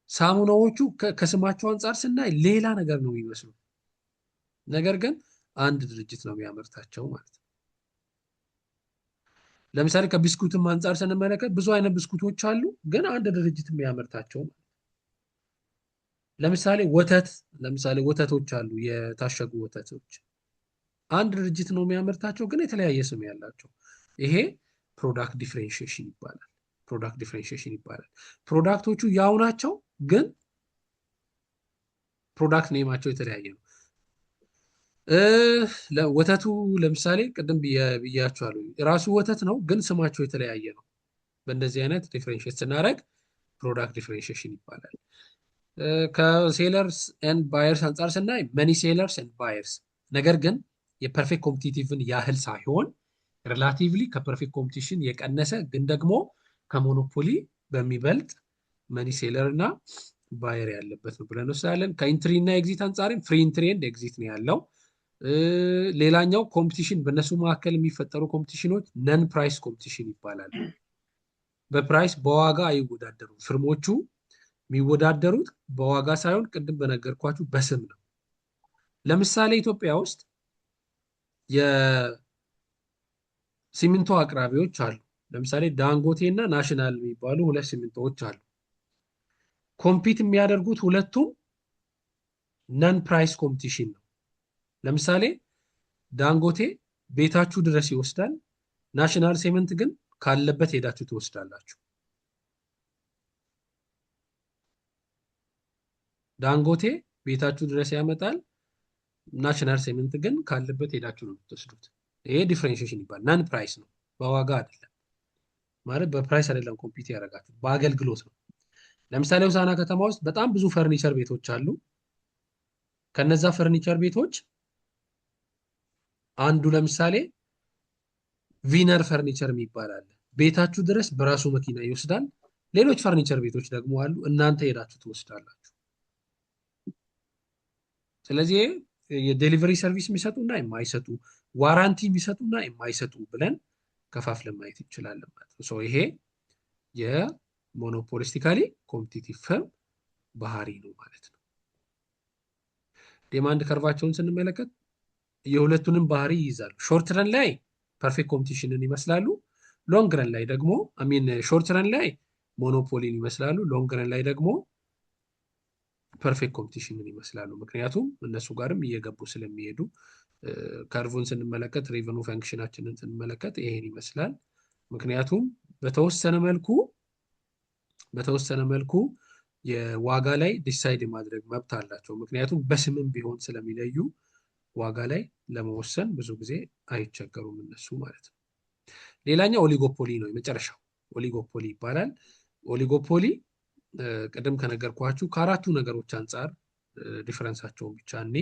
ሳሙናዎቹ ከስማቸው አንጻር ስናይ ሌላ ነገር ነው የሚመስሉ፣ ነገር ግን አንድ ድርጅት ነው የሚያመርታቸው ማለት ነው። ለምሳሌ ከቢስኩትም አንጻር ስንመለከት ብዙ አይነት ብስኩቶች አሉ፣ ግን አንድ ድርጅት የሚያመርታቸው ማለት ነው። ለምሳሌ ወተቶች አሉ፣ የታሸጉ ወተቶች አንድ ድርጅት ነው የሚያመርታቸው፣ ግን የተለያየ ስም ያላቸው። ይሄ ፕሮዳክት ዲፍሬንሺዬሽን ይባላል። ፕሮዳክቶቹ ያው ናቸው፣ ግን ፕሮዳክት ኔማቸው የተለያየ ነው። ወተቱ ለምሳሌ ቅድም ብያቸዋለሁ፣ ራሱ ወተት ነው፣ ግን ስማቸው የተለያየ ነው። በእንደዚህ አይነት ዲፍሬንሺዬት ስናደርግ ፕሮዳክት ዲፍሬንሺዬሽን ይባላል። ከሴለርስ ኤንድ ባየርስ አንጻር ስናይ መኒ ሴለርስ ኤንድ ባየርስ፣ ነገር ግን የፐርፌክት ኮምፒቲቲቭን ያህል ሳይሆን ሪላቲቭሊ ከፐርፌክት ኮምፒቲሽን የቀነሰ ግን ደግሞ ከሞኖፖሊ በሚበልጥ መኒ ሴለር እና ባየር ያለበት ነው ብለን እንወስዳለን። ከኢንትሪ እና ኤግዚት አንጻርም ፍሪ ኢንትሪ ኤንድ ኤግዚት ነው ያለው። ሌላኛው ኮምፒቲሽን በእነሱ መካከል የሚፈጠሩ ኮምፒቲሽኖች ነን ፕራይስ ኮምፒቲሽን ይባላል። በፕራይስ በዋጋ አይወዳደሩም። ፍርሞቹ የሚወዳደሩት በዋጋ ሳይሆን ቅድም በነገርኳችሁ በስም ነው። ለምሳሌ ኢትዮጵያ ውስጥ የሲሚንቶ አቅራቢዎች አሉ። ለምሳሌ ዳንጎቴ እና ናሽናል የሚባሉ 2 ሲሚንቶዎች አሉ። ኮምፒት የሚያደርጉት ሁለቱም ነን ፕራይስ ኮምፒቲሽን ነው። ለምሳሌ ዳንጎቴ ቤታችሁ ድረስ ይወስዳል። ናሽናል ሲሚንት ግን ካለበት ሄዳችሁ ትወስዳላችሁ። ዳንጎቴ ቤታችሁ ድረስ ያመጣል። ናሽናል ሲሚንት ግን ካለበት ሄዳችሁ ነው የምትወስዱት። ይሄ ዲፍሬንሺዬሽን ይባላል። ናን ፕራይስ ነው፣ በዋጋ አይደለም። ማለት በፕራይስ አይደለም ኮምፒት ያደርጋችሁ፣ በአገልግሎት ነው። ለምሳሌ ሆሳዕና ከተማ ውስጥ በጣም ብዙ ፈርኒቸር ቤቶች አሉ። ከነዛ ፈርኒቸር ቤቶች አንዱ ለምሳሌ ቪነር ፈርኒቸር የሚባል አለ። ቤታችሁ ድረስ በራሱ መኪና ይወስዳል። ሌሎች ፈርኒቸር ቤቶች ደግሞ አሉ፣ እናንተ ሄዳችሁ ትወስዳላችሁ። ስለዚህ የዴሊቨሪ ሰርቪስ የሚሰጡና የማይሰጡ፣ ዋራንቲ የሚሰጡና የማይሰጡ ብለን ከፋፍለን ማየት እንችላለን ማለት ነው። ይሄ የሞኖፖሊስቲካሊ ኮምፒቲቲቭ ፈርም ባህሪ ነው ማለት ነው። ዲማንድ ከርቫቸውን ስንመለከት የሁለቱንም ባህሪ ይይዛሉ። ሾርት ረን ላይ ፐርፌክት ኮምፒቲሽንን ይመስላሉ። ሎንግ ረን ላይ ደግሞ ሾርት ረን ላይ ሞኖፖሊን ይመስላሉ። ሎንግ ረን ላይ ደግሞ ፐርፌክት ኮምፒቲሽንን ይመስላሉ። ምክንያቱም እነሱ ጋርም እየገቡ ስለሚሄዱ። ከርቡን ስንመለከት ሬቨኑ ፈንክሽናችንን ስንመለከት ይሄን ይመስላል። ምክንያቱም በተወሰነ መልኩ የዋጋ ላይ ዲሳይድ የማድረግ መብት አላቸው። ምክንያቱም በስምም ቢሆን ስለሚለዩ ዋጋ ላይ ለመወሰን ብዙ ጊዜ አይቸገሩም እነሱ ማለት ነው። ሌላኛው ኦሊጎፖሊ ነው የመጨረሻው። ኦሊጎፖሊ ይባላል። ኦሊጎፖሊ ቅድም ከነገርኳችሁ ከአራቱ ነገሮች አንጻር ዲፈረንሳቸውን ብቻ እኔ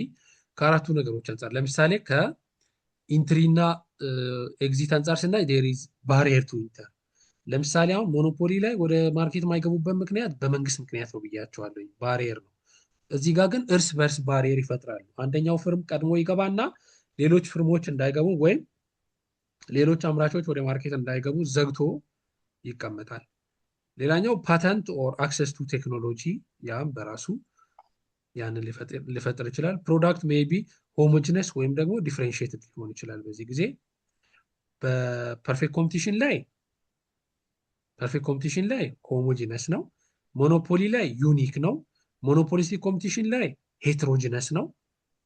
ከአራቱ ነገሮች አንጻር ለምሳሌ ከኢንትሪ እና ኤግዚት አንጻር ስናይ ዴር ኢዝ ባሪየር ቱ ኢንተር። ለምሳሌ አሁን ሞኖፖሊ ላይ ወደ ማርኬት የማይገቡበት ምክንያት በመንግስት ምክንያት ነው ብያቸዋለሁ፣ ባሪየር ነው። እዚህ ጋር ግን እርስ በርስ ባሪየር ይፈጥራሉ። አንደኛው ፍርም ቀድሞ ይገባና ሌሎች ፍርሞች እንዳይገቡ ወይም ሌሎች አምራቾች ወደ ማርኬት እንዳይገቡ ዘግቶ ይቀመጣል። ሌላኛው ፓተንት ኦር አክሰስ ቱ ቴክኖሎጂ፣ ያም በራሱ ያንን ሊፈጥር ይችላል። ፕሮዳክት ሜይ ቢ ሆሞጂነስ ወይም ደግሞ ዲፍሬንሺየትድ ሊሆን ይችላል። በዚህ ጊዜ በፐርፌክት ኮምፒቲሽን ላይ ሆሞጂነስ ነው። ሞኖፖሊ ላይ ዩኒክ ነው። ሞኖፖሊስቲክ ኮምፒቲሽን ላይ ሄትሮጂነስ ነው።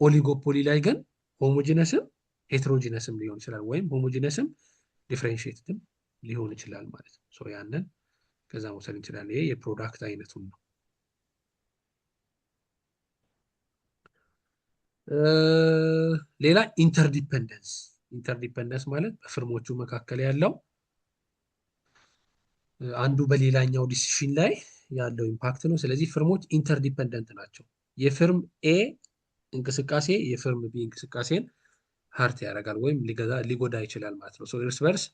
ኦሊጎፖሊ ላይ ግን ሆሞጂነስም ሄትሮጂነስም ሊሆን ይችላል፣ ወይም ሆሞጂነስም ዲፍሬንሺየትድም ሊሆን ይችላል ማለት ነው። ያንን ከዛ መውሰድ እንችላለን። ይሄ የፕሮዳክት አይነቱን ነው። ሌላ ኢንተርዲፐንደንስ ማለት በፍርሞቹ መካከል ያለው አንዱ በሌላኛው ዲሲሽን ላይ ያለው ኢምፓክት ነው። ስለዚህ ፍርሞች ኢንተርዲፐንደንት ናቸው። የፍርም ኤ እንቅስቃሴ የፍርም ቢ እንቅስቃሴን ሀርት ያደርጋል ወይም ሊጎዳ ይችላል ማለት ነው። እርስ በርስ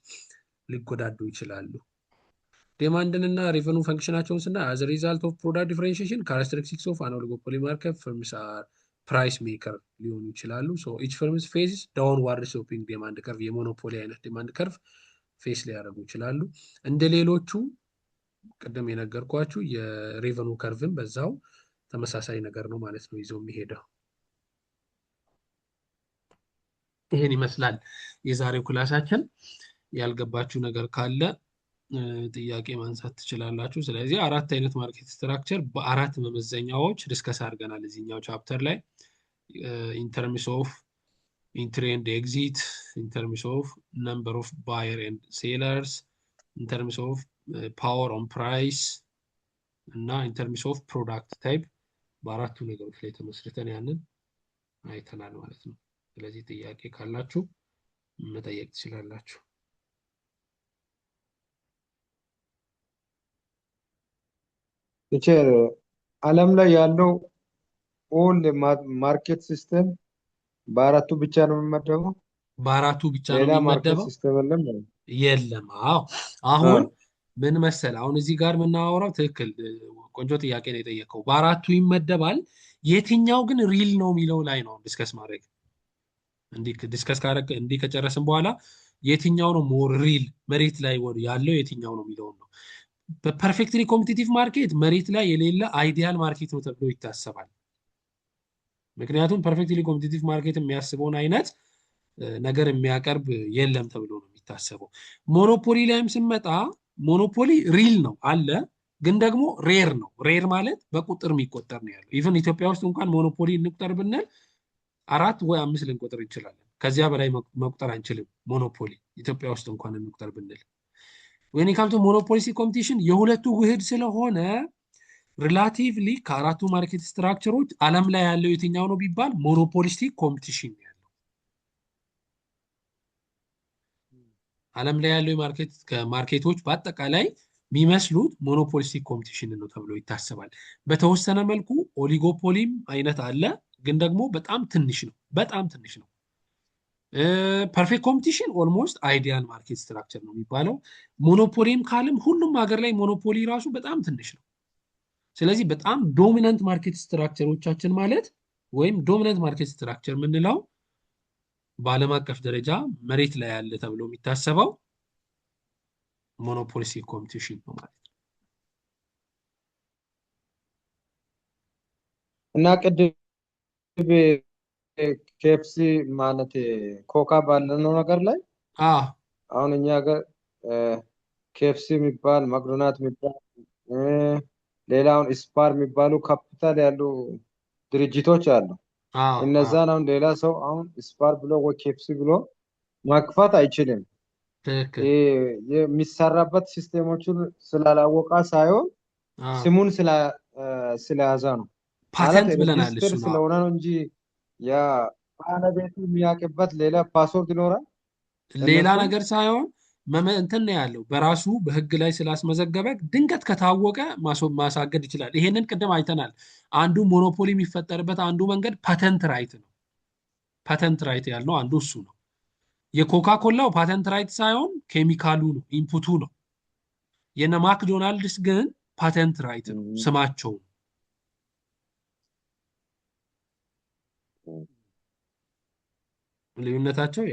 ሊጎዳዱ ይችላሉ። ዴማንድን እና ሬቨኑ ፈንክሽናቸውን ስና አዝ ሪዛልት ኦፍ ፕሮዳክት ዲፍሬንሺዬሽን ካራክተሪስቲክስ ኦፍ አን ኦሊጎፖሊ ማርኬት ፈርምስ አር ፕራይስ ሜከር ሊሆኑ ይችላሉ። ኢች ፈርምስ ፌስ ዳውንዋርድ ስሎፒንግ ዴማንድ ከርቭ፣ የሞኖፖሊ አይነት ዴማንድ ከርቭ ፌስ ሊያደርጉ ይችላሉ። እንደ ሌሎቹ ቅድም የነገርኳችሁ የሬቨኑ ከርቭን በዛው ተመሳሳይ ነገር ነው ማለት ነው ይዞ የሚሄደው። ይሄን ይመስላል የዛሬው ክላሳችን። ያልገባችሁ ነገር ካለ ጥያቄ ማንሳት ትችላላችሁ። ስለዚህ አራት አይነት ማርኬት ስትራክቸር በአራት መመዘኛዎች ዲስከስ አድርገናል እዚህኛው ቻፕተር ላይ ኢን ተርምስ ኦፍ ኢንትሪ ኤንድ ኤግዚት፣ ኢን ተርምስ ኦፍ ነምበር ኦፍ ባየር ኤንድ ሴለርስ፣ ኢን ተርምስ ኦፍ ፓወር ኦን ፕራይስ እና ኢን ተርምስ ኦፍ ፕሮዳክት ታይፕ በአራቱ ነገሮች ላይ ተመስርተን ያንን አይተናል ማለት ነው። ስለዚህ ጥያቄ ካላችሁ መጠየቅ ትችላላችሁ። ቲቸር ዓለም ላይ ያለው ኦል ማርኬት ሲስተም በአራቱ ብቻ ነው የሚመደበው? በአራቱ ብቻ ነው ሌላ ማርኬት የሚመደበው? ሲስተም የለም? የለም። አዎ አሁን ምን መሰል፣ አሁን እዚህ ጋር የምናወራው ትክክል ቆንጆ ጥያቄ ነው የጠየቀው። በአራቱ ይመደባል። የትኛው ግን ሪል ነው የሚለው ላይ ነው ዲስከስ ማድረግ። ዲስከስ ካደረግ እንዲህ ከጨረስን በኋላ የትኛው ነው ሞር ሪል መሬት ላይ ያለው የትኛው ነው የሚለውን ነው። በፐርፌክትሊ ኮምፒቲቲቭ ማርኬት መሬት ላይ የሌለ አይዲያል ማርኬት ነው ተብሎ ይታሰባል። ምክንያቱም ፐርፌክትሊ ኮምፒቲቲቭ ማርኬት የሚያስበውን አይነት ነገር የሚያቀርብ የለም ተብሎ ነው የሚታሰበው። ሞኖፖሊ ላይም ስንመጣ ሞኖፖሊ ሪል ነው አለ፣ ግን ደግሞ ሬር ነው። ሬር ማለት በቁጥር የሚቆጠር ነው ያለው። ኢቨን ኢትዮጵያ ውስጥ እንኳን ሞኖፖሊ እንቁጠር ብንል 4 ወይ 5 ልንቆጥር እንችላለን። ከዚያ በላይ መቁጠር አንችልም። ሞኖፖሊ ኢትዮጵያ ውስጥ እንኳን እንቁጠር ብንል when it comes to monopolistic competition የሁለቱ ውህድ ስለሆነ ሪላቲቭሊ ከአራቱ ማርኬት ስትራክቸሮች ዓለም ላይ ያለው የትኛው ነው ቢባል ሞኖፖሊስቲክ ኮምፒቲሽን ነው ያለው። ዓለም ላይ ያለው ማርኬቶች በአጠቃላይ የሚመስሉት ሞኖፖሊስቲክ ኮምፒቲሽን ነው ተብሎ ይታሰባል። በተወሰነ መልኩ ኦሊጎፖሊም አይነት አለ፣ ግን ደግሞ በጣም ትንሽ ነው። ፐርፌክት ኮምፒቲሽን ኦልሞስት አይዲያል ማርኬት ስትራክቸር ነው የሚባለው። ሞኖፖሊም ካለም ሁሉም ሀገር ላይ ሞኖፖሊ ራሱ በጣም ትንሽ ነው። ስለዚህ በጣም ዶሚናንት ማርኬት ስትራክቸሮቻችን ማለት ወይም ዶሚናንት ማርኬት ስትራክቸር የምንለው በዓለም አቀፍ ደረጃ መሬት ላይ ያለ ተብሎ የሚታሰበው ሞኖፖሊስቲክ ኮምፒቲሽን ነው ማለት ነው። እና ቅድም ኬኤፍሲ ማለት ኮካ ባለነው ነገር ላይ አሁን እኛ ጋር ኬኤፍሲ የሚባል ማክዶናልድ የሚባል ሌላውን ስፓር የሚባሉ ካፒታል ያሉ ድርጅቶች አሉ። እነዛን አሁን ሌላ ሰው አሁን ስፓር ብሎ ወይ ኬኤፍሲ ብሎ ማክፋት አይችልም። የሚሰራበት ሲስተሞቹን ስላላወቃ ሳይሆን ስሙን ስለያዘ ነው። ፓተንት ብለናል እሱ ስለሆነ ነው እንጂ ያ ባለቤቱ የሚያውቅበት ሌላ ፓስወርድ ይኖራል። ሌላ ነገር ሳይሆን እንትን ነው ያለው በራሱ በህግ ላይ ስላስመዘገበ ድንገት ከታወቀ ማሳገድ ይችላል። ይሄንን ቅድም አይተናል። አንዱ ሞኖፖሊ የሚፈጠርበት አንዱ መንገድ ፓተንት ራይት ነው። ፓተንት ራይት ያልነው አንዱ እሱ ነው። የኮካ ኮላው ፓተንት ራይት ሳይሆን ኬሚካሉ ነው፣ ኢንፑቱ ነው። የነ ማክዶናልድስ ግን ፓተንት ራይት ነው፣ ስማቸው ነው። ልዩነታቸው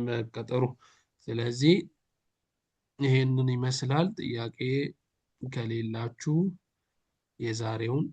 በቃ ጥሩ። ስለዚህ ይሄንን ይመስላል። ጥያቄ ከሌላችሁ የዛሬውን